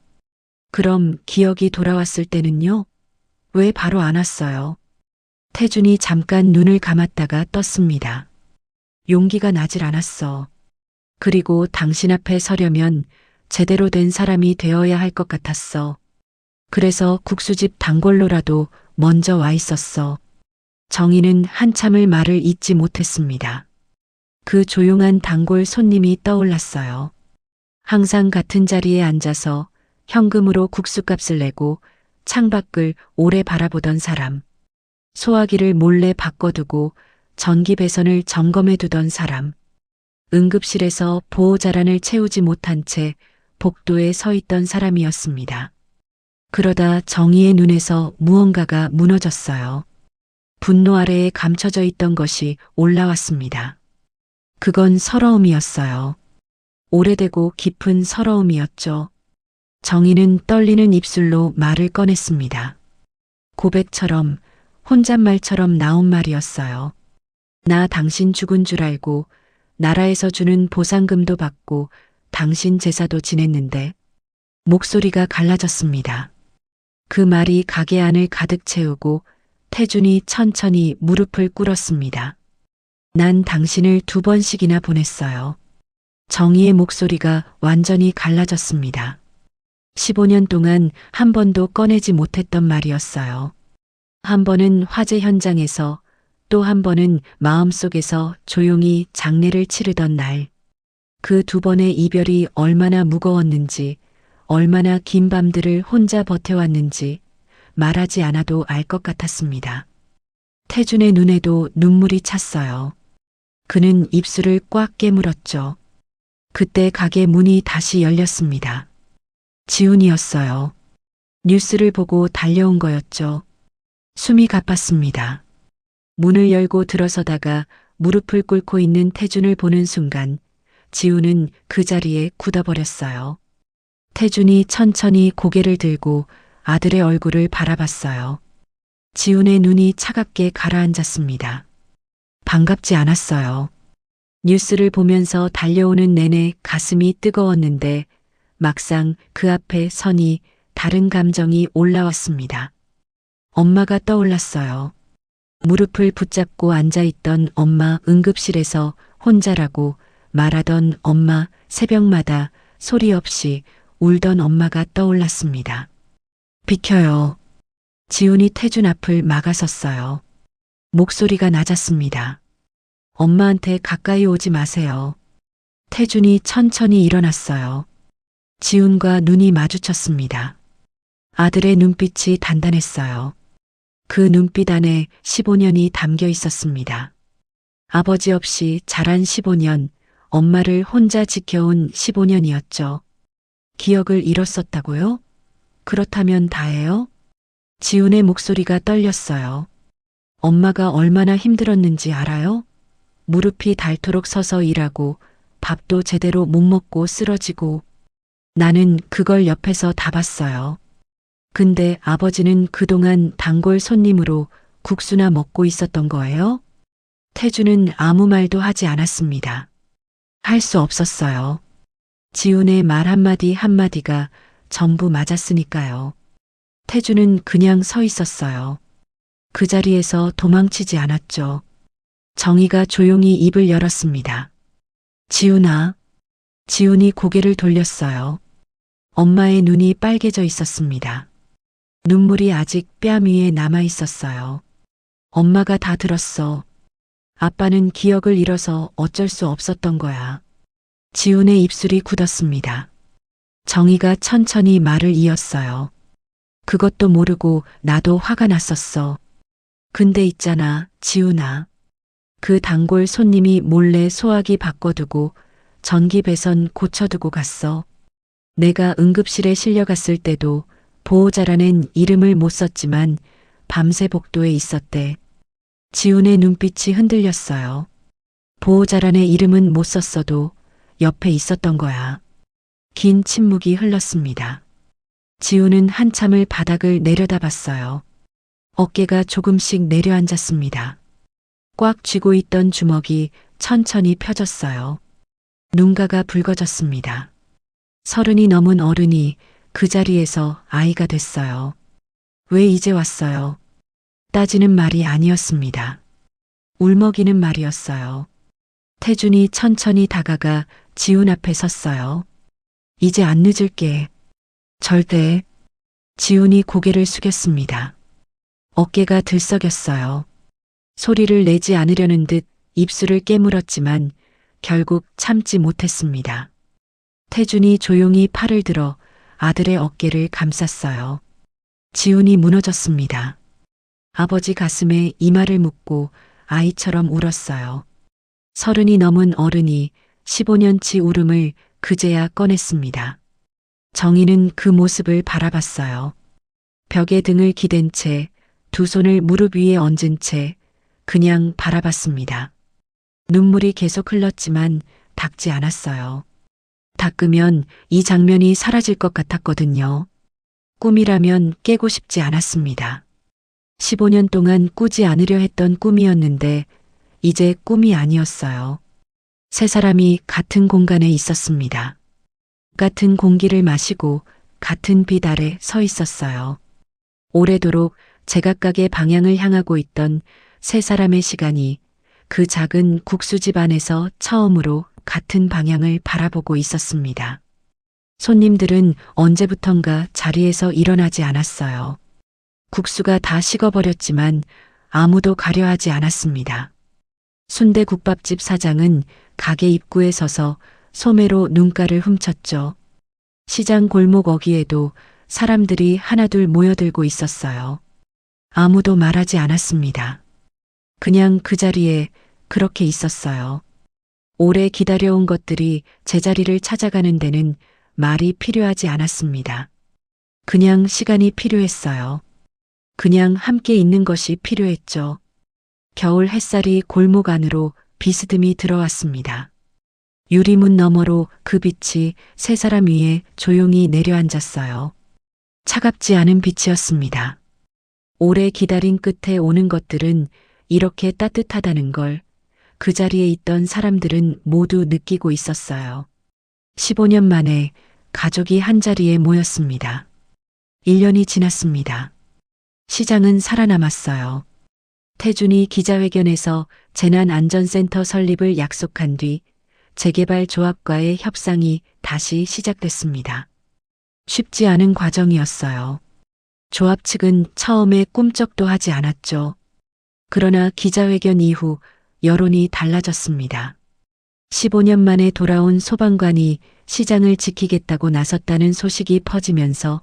그럼 기억이 돌아왔을 때는요? 왜 바로 안 왔어요? 태준이 잠깐 눈을 감았다가 떴습니다. 용기가 나질 않았어. 그리고 당신 앞에 서려면 제대로 된 사람이 되어야 할 것 같았어. 그래서 국수집 단골로라도 먼저 와 있었어. 정희는 한참을 말을 잇지 못했습니다. 그 조용한 단골 손님이 떠올랐어요. 항상 같은 자리에 앉아서 현금으로 국수값을 내고 창밖을 오래 바라보던 사람. 소화기를 몰래 바꿔두고 전기 배선을 점검해 두던 사람. 응급실에서 보호자란을 채우지 못한 채 복도에 서 있던 사람이었습니다. 그러다 정희의 눈에서 무언가가 무너졌어요. 분노 아래에 감춰져 있던 것이 올라왔습니다. 그건 서러움이었어요. 오래되고 깊은 서러움이었죠. 정희는 떨리는 입술로 말을 꺼냈습니다. 고백처럼, 혼잣말처럼 나온 말이었어요. 나 당신 죽은 줄 알고 나라에서 주는 보상금도 받고 당신 제사도 지냈는데. 목소리가 갈라졌습니다. 그 말이 가게 안을 가득 채우고 태준이 천천히 무릎을 꿇었습니다. 난 당신을 2번씩이나 보냈어요. 정희의 목소리가 완전히 갈라졌습니다. 15년 동안 한 번도 꺼내지 못했던 말이었어요. 한 번은 화재 현장에서, 또 한 번은 마음속에서 조용히 장례를 치르던 날. 그 2번의 이별이 얼마나 무거웠는지, 얼마나 긴 밤들을 혼자 버텨왔는지 말하지 않아도 알 것 같았습니다. 태준의 눈에도 눈물이 찼어요. 그는 입술을 꽉 깨물었죠. 그때 가게 문이 다시 열렸습니다. 지훈이었어요. 뉴스를 보고 달려온 거였죠. 숨이 가팠습니다. 문을 열고 들어서다가 무릎을 꿇고 있는 태준을 보는 순간 지훈은 그 자리에 굳어버렸어요. 태준이 천천히 고개를 들고 아들의 얼굴을 바라봤어요. 지훈의 눈이 차갑게 가라앉았습니다. 반갑지 않았어요. 뉴스를 보면서 달려오는 내내 가슴이 뜨거웠는데 막상 그 앞에 서니 다른 감정이 올라왔습니다. 엄마가 떠올랐어요. 무릎을 붙잡고 앉아있던 엄마, 응급실에서 혼자라고 말하던 엄마, 새벽마다 소리 없이 울던 엄마가 떠올랐습니다. 비켜요. 지훈이 태준 앞을 막아섰어요. 목소리가 낮았습니다. 엄마한테 가까이 오지 마세요. 태준이 천천히 일어났어요. 지훈과 눈이 마주쳤습니다. 아들의 눈빛이 단단했어요. 그 눈빛 안에 15년이 담겨 있었습니다. 아버지 없이 자란 15년, 엄마를 혼자 지켜온 15년이었죠. 기억을 잃었었다고요? 그렇다면 다예요? 지훈의 목소리가 떨렸어요. 엄마가 얼마나 힘들었는지 알아요? 무릎이 닳도록 서서 일하고 밥도 제대로 못 먹고 쓰러지고. 나는 그걸 옆에서 다 봤어요. 근데 아버지는 그동안 단골 손님으로 국수나 먹고 있었던 거예요? 태주는 아무 말도 하지 않았습니다. 할 수 없었어요. 지훈의 말 한마디 한마디가 전부 맞았으니까요. 태주는 그냥 서 있었어요. 그 자리에서 도망치지 않았죠. 정희가 조용히 입을 열었습니다. 지훈아. 지훈이 고개를 돌렸어요. 엄마의 눈이 빨개져 있었습니다. 눈물이 아직 뺨 위에 남아 있었어요. 엄마가 다 들었어. 아빠는 기억을 잃어서 어쩔 수 없었던 거야. 지훈의 입술이 굳었습니다. 정희가 천천히 말을 이었어요. 그것도 모르고 나도 화가 났었어. 근데 있잖아, 지훈아. 그 단골 손님이 몰래 소화기 바꿔두고 전기 배선 고쳐두고 갔어. 내가 응급실에 실려갔을 때도 보호자라는 이름을 못 썼지만 밤새 복도에 있었대. 지훈의 눈빛이 흔들렸어요. 보호자란의 이름은 못 썼어도 옆에 있었던 거야. 긴 침묵이 흘렀습니다. 지훈은 한참을 바닥을 내려다봤어요. 어깨가 조금씩 내려앉았습니다. 꽉 쥐고 있던 주먹이 천천히 펴졌어요. 눈가가 붉어졌습니다. 30이 넘은 어른이 그 자리에서 아이가 됐어요. 왜 이제 왔어요? 따지는 말이 아니었습니다. 울먹이는 말이었어요. 태준이 천천히 다가가 지훈 앞에 섰어요. 이제 안 늦을게. 절대. 지훈이 고개를 숙였습니다. 어깨가 들썩였어요. 소리를 내지 않으려는 듯 입술을 깨물었지만 결국 참지 못했습니다. 태준이 조용히 팔을 들어 아들의 어깨를 감쌌어요. 지훈이 무너졌습니다. 아버지 가슴에 이마를 묻고 아이처럼 울었어요. 30이 넘은 어른이 15년치 울음을 그제야 꺼냈습니다. 정희는 그 모습을 바라봤어요. 벽에 등을 기댄 채 두 손을 무릎 위에 얹은 채 그냥 바라봤습니다. 눈물이 계속 흘렀지만 닦지 않았어요. 닦으면 이 장면이 사라질 것 같았거든요. 꿈이라면 깨고 싶지 않았습니다. 15년 동안 꾸지 않으려 했던 꿈이었는데 이제 꿈이 아니었어요. 세 사람이 같은 공간에 있었습니다. 같은 공기를 마시고 같은 빛 아래 서 있었어요. 오래도록 제각각의 방향을 향하고 있던 세 사람의 시간이 그 작은 국수집 안에서 처음으로 같은 방향을 바라보고 있었습니다. 손님들은 언제부턴가 자리에서 일어나지 않았어요. 국수가 다 식어버렸지만 아무도 가려하지 않았습니다. 순대국밥집 사장은 가게 입구에 서서 소매로 눈가를 훔쳤죠. 시장 골목 어귀에도 사람들이 하나둘 모여들고 있었어요. 아무도 말하지 않았습니다. 그냥 그 자리에 그렇게 있었어요. 오래 기다려온 것들이 제자리를 찾아가는 데는 말이 필요하지 않았습니다. 그냥 시간이 필요했어요. 그냥 함께 있는 것이 필요했죠. 겨울 햇살이 골목 안으로 비스듬히 들어왔습니다. 유리문 너머로 그 빛이 세 사람 위에 조용히 내려앉았어요. 차갑지 않은 빛이었습니다. 오래 기다린 끝에 오는 것들은 이렇게 따뜻하다는 걸 그 자리에 있던 사람들은 모두 느끼고 있었어요. 15년 만에 가족이 한자리에 모였습니다. 1년이 지났습니다. 시장은 살아남았어요. 태준이 기자회견에서 재난안전센터 설립을 약속한 뒤 재개발 조합과의 협상이 다시 시작됐습니다. 쉽지 않은 과정이었어요. 조합 측은 처음에 꿈쩍도 하지 않았죠. 그러나 기자회견 이후 여론이 달라졌습니다. 15년 만에 돌아온 소방관이 시장을 지키겠다고 나섰다는 소식이 퍼지면서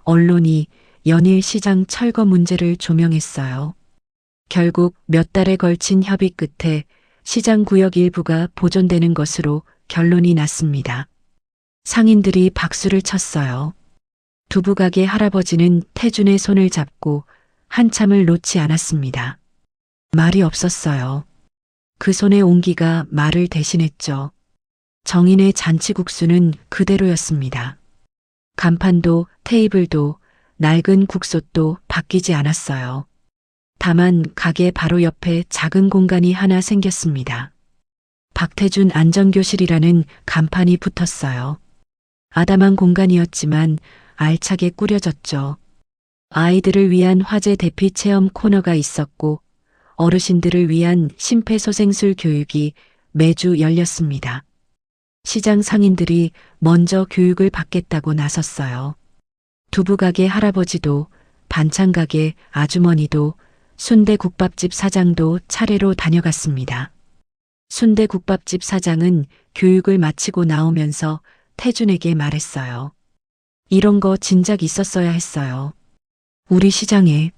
언론이 연일 시장 철거 문제를 조명했어요. 결국 몇 달에 걸친 협의 끝에 시장 구역 일부가 보존되는 것으로 결론이 났습니다. 상인들이 박수를 쳤어요. 두부가게 할아버지는 태준의 손을 잡고 한참을 놓지 않았습니다. 말이 없었어요. 그 손의 온기가 말을 대신했죠. 정인의 잔치국수는 그대로였습니다. 간판도 테이블도 낡은 국솥도 바뀌지 않았어요. 다만 가게 바로 옆에 작은 공간이 하나 생겼습니다. 박태준 안전교실이라는 간판이 붙었어요. 아담한 공간이었지만 알차게 꾸려졌죠. 아이들을 위한 화재 대피 체험 코너가 있었고 어르신들을 위한 심폐소생술 교육이 매주 열렸습니다. 시장 상인들이 먼저 교육을 받겠다고 나섰어요. 두부가게 할아버지도 반찬가게 아주머니도 순대국밥집 사장도 차례로 다녀갔습니다. 순대국밥집 사장은 교육을 마치고 나오면서 태준에게 말했어요. 이런 거 진작 있었어야 했어요. 우리 시장에.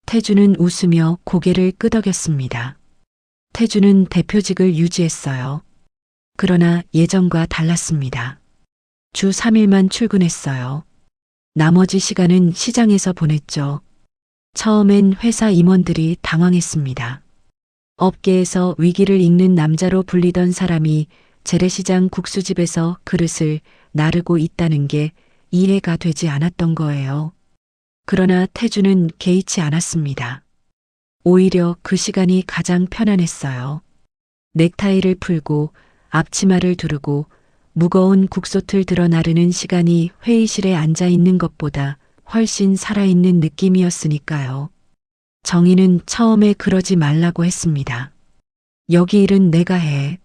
태준은 웃으며 고개를 끄덕였습니다. 태준은 대표직을 유지했어요. 그러나 예전과 달랐습니다. 주 3일만 출근했어요. 나머지 시간은 시장에서 보냈죠. 처음엔 회사 임원들이 당황했습니다. 업계에서 위기를 읽는 남자로 불리던 사람이 재래시장 국수집에서 그릇을 나르고 있다는 게 이해가 되지 않았던 거예요. 그러나 태준은 개의치 않았습니다. 오히려 그 시간이 가장 편안했어요. 넥타이를 풀고 앞치마를 두르고 무거운 국솥을 들어 나르는 시간이 회의실에 앉아 있는 것보다 훨씬 살아있는 느낌이었으니까요. 정희는 처음에 그러지 말라고 했습니다. 여기 일은 내가 해.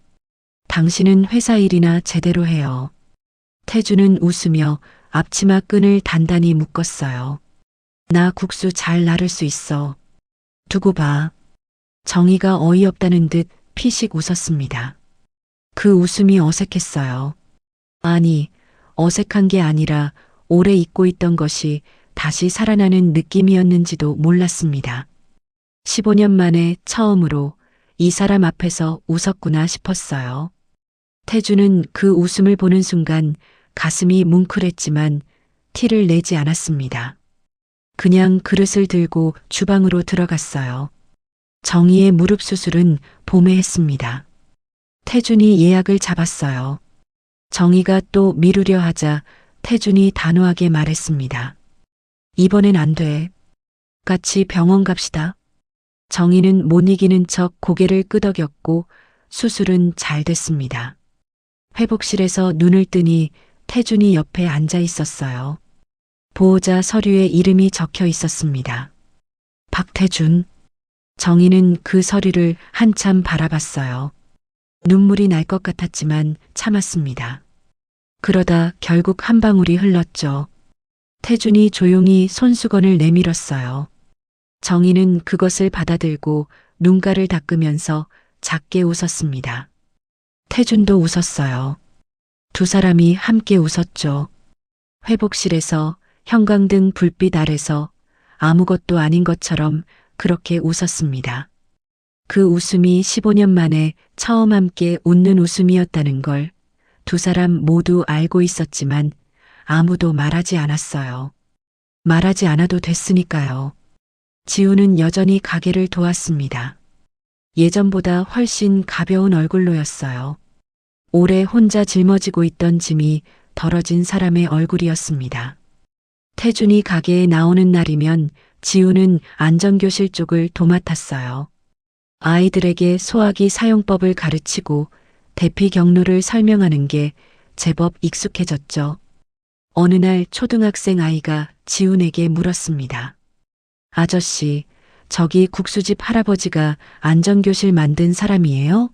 당신은 회사 일이나 제대로 해요. 태준은 웃으며 앞치마 끈을 단단히 묶었어요. 나 국수 잘 나를 수 있어. 두고 봐. 정희가 어이없다는 듯 피식 웃었습니다. 그 웃음이 어색했어요. 아니, 어색한 게 아니라 오래 잊고 있던 것이 다시 살아나는 느낌이었는지도 몰랐습니다. 15년 만에 처음으로 이 사람 앞에서 웃었구나 싶었어요. 태준은 그 웃음을 보는 순간 가슴이 뭉클했지만 티를 내지 않았습니다. 그냥 그릇을 들고 주방으로 들어갔어요. 정희의 무릎 수술은 봄에 했습니다. 태준이 예약을 잡았어요. 정희가 또 미루려 하자 태준이 단호하게 말했습니다. 이번엔 안 돼. 같이 병원 갑시다. 정희는 못 이기는 척 고개를 끄덕였고 수술은 잘 됐습니다. 회복실에서 눈을 뜨니 태준이 옆에 앉아 있었어요. 보호자 서류에 이름이 적혀 있었습니다. 박태준. 정희는 그 서류를 한참 바라봤어요. 눈물이 날 것 같았지만 참았습니다. 그러다 결국 한 방울이 흘렀죠. 태준이 조용히 손수건을 내밀었어요. 정희는 그것을 받아들고 눈가를 닦으면서 작게 웃었습니다. 태준도 웃었어요. 두 사람이 함께 웃었죠. 회복실에서 형광등 불빛 아래서 아무것도 아닌 것처럼 그렇게 웃었습니다. 그 웃음이 15년 만에 처음 함께 웃는 웃음이었다는 걸 두 사람 모두 알고 있었지만 아무도 말하지 않았어요. 말하지 않아도 됐으니까요. 지우는 여전히 가게를 도왔습니다. 예전보다 훨씬 가벼운 얼굴로였어요. 오래 혼자 짊어지고 있던 짐이 덜어진 사람의 얼굴이었습니다. 태준이 가게에 나오는 날이면 지우는 안전교실 쪽을 도맡았어요. 아이들에게 소화기 사용법을 가르치고 대피 경로를 설명하는 게 제법 익숙해졌죠. 어느 날 초등학생 아이가 지훈에게 물었습니다. 아저씨, 저기 국수집 할아버지가 안전교실 만든 사람이에요?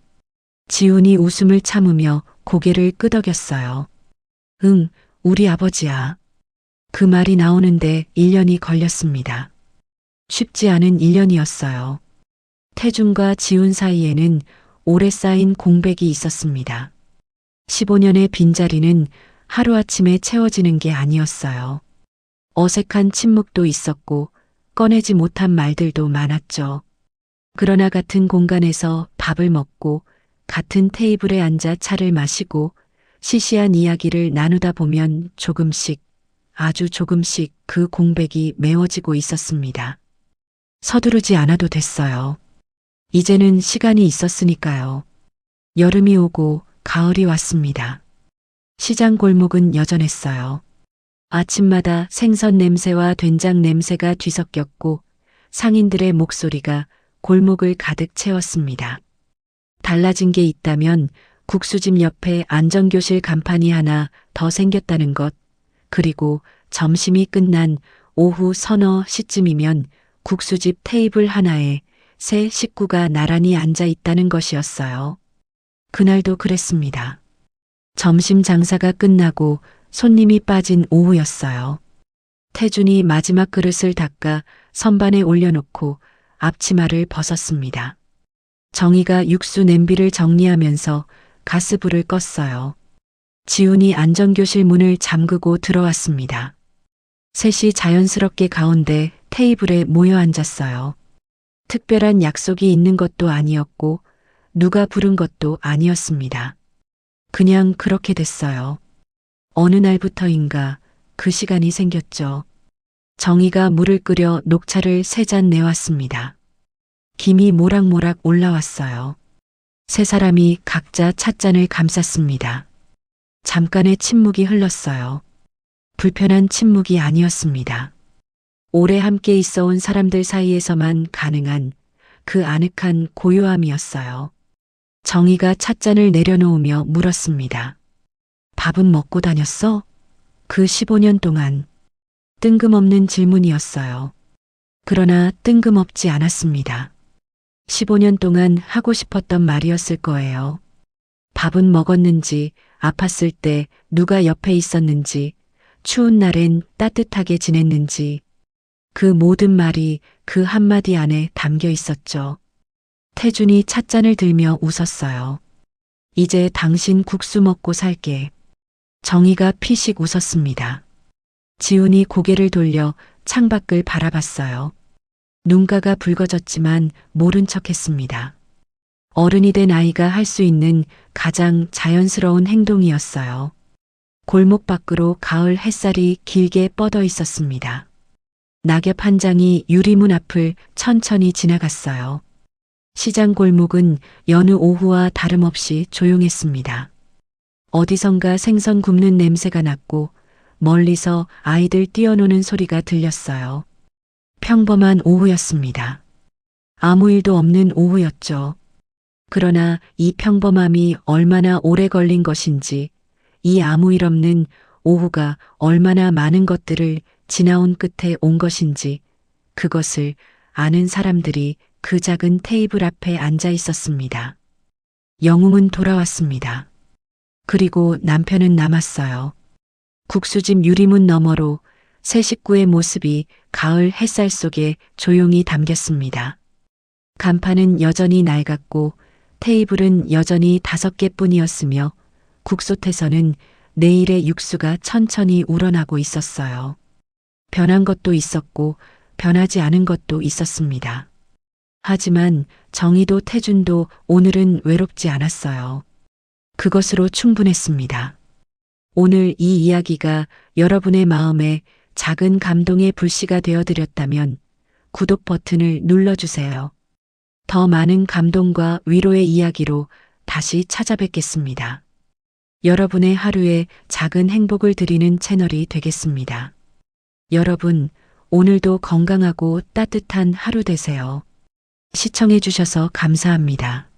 지훈이 웃음을 참으며 고개를 끄덕였어요. 응, 우리 아버지야. 그 말이 나오는데 1년이 걸렸습니다. 쉽지 않은 1년이었어요. 태준과 지훈 사이에는 오래 쌓인 공백이 있었습니다. 15년의 빈자리는 하루아침에 채워지는 게 아니었어요. 어색한 침묵도 있었고 꺼내지 못한 말들도 많았죠. 그러나 같은 공간에서 밥을 먹고 같은 테이블에 앉아 차를 마시고 시시한 이야기를 나누다 보면 조금씩, 아주 조금씩 그 공백이 메워지고 있었습니다. 서두르지 않아도 됐어요. 이제는 시간이 있었으니까요. 여름이 오고 가을이 왔습니다. 시장 골목은 여전했어요. 아침마다 생선 냄새와 된장 냄새가 뒤섞였고 상인들의 목소리가 골목을 가득 채웠습니다. 달라진 게 있다면 국수집 옆에 안전교실 간판이 하나 더 생겼다는 것, 그리고 점심이 끝난 오후 서너 시쯤이면 국수집 테이블 하나에 세 식구가 나란히 앉아 있다는 것이었어요. 그날도 그랬습니다. 점심 장사가 끝나고 손님이 빠진 오후였어요. 태준이 마지막 그릇을 닦아 선반에 올려놓고 앞치마를 벗었습니다. 정희가 육수 냄비를 정리하면서 가스불을 껐어요. 지훈이 안전교실 문을 잠그고 들어왔습니다. 셋이 자연스럽게 가운데 테이블에 모여 앉았어요. 특별한 약속이 있는 것도 아니었고 누가 부른 것도 아니었습니다. 그냥 그렇게 됐어요. 어느 날부터인가 그 시간이 생겼죠. 정희가 물을 끓여 녹차를 3잔 내왔습니다. 김이 모락모락 올라왔어요. 세 사람이 각자 찻잔을 감쌌습니다. 잠깐의 침묵이 흘렀어요. 불편한 침묵이 아니었습니다. 오래 함께 있어 온 사람들 사이에서만 가능한 그 아늑한 고요함이었어요. 정희가 찻잔을 내려놓으며 물었습니다. 밥은 먹고 다녔어? 그 15년 동안. 뜬금없는 질문이었어요. 그러나 뜬금없지 않았습니다. 15년 동안 하고 싶었던 말이었을 거예요. 밥은 먹었는지, 아팠을 때 누가 옆에 있었는지, 추운 날엔 따뜻하게 지냈는지, 그 모든 말이 그 한마디 안에 담겨 있었죠. 태준이 찻잔을 들며 웃었어요. 이제 당신 국수 먹고 살게. 정희가 피식 웃었습니다. 지훈이 고개를 돌려 창밖을 바라봤어요. 눈가가 붉어졌지만 모른 척했습니다. 어른이 된 아이가 할 수 있는 가장 자연스러운 행동이었어요. 골목 밖으로 가을 햇살이 길게 뻗어 있었습니다. 낙엽 한 장이 유리문 앞을 천천히 지나갔어요. 시장 골목은 여느 오후와 다름없이 조용했습니다. 어디선가 생선 굽는 냄새가 났고 멀리서 아이들 뛰어노는 소리가 들렸어요. 평범한 오후였습니다. 아무 일도 없는 오후였죠. 그러나 이 평범함이 얼마나 오래 걸린 것인지, 이 아무 일 없는 오후가 얼마나 많은 것들을 지나온 끝에 온 것인지, 그것을 아는 사람들이 그 작은 테이블 앞에 앉아 있었습니다. 영웅은 돌아왔습니다. 그리고 남편은 남았어요. 국수집 유리문 너머로 세 식구의 모습이 가을 햇살 속에 조용히 담겼습니다. 간판은 여전히 낡았고 테이블은 여전히 5개뿐이었으며 국솥에서는 내일의 육수가 천천히 우러나고 있었어요. 변한 것도 있었고 변하지 않은 것도 있었습니다. 하지만 정희도 태준도 오늘은 외롭지 않았어요. 그것으로 충분했습니다. 오늘 이 이야기가 여러분의 마음에 작은 감동의 불씨가 되어드렸다면 구독 버튼을 눌러주세요. 더 많은 감동과 위로의 이야기로 다시 찾아뵙겠습니다. 여러분의 하루에 작은 행복을 드리는 채널이 되겠습니다. 여러분, 오늘도 건강하고 따뜻한 하루 되세요. 시청해주셔서 감사합니다.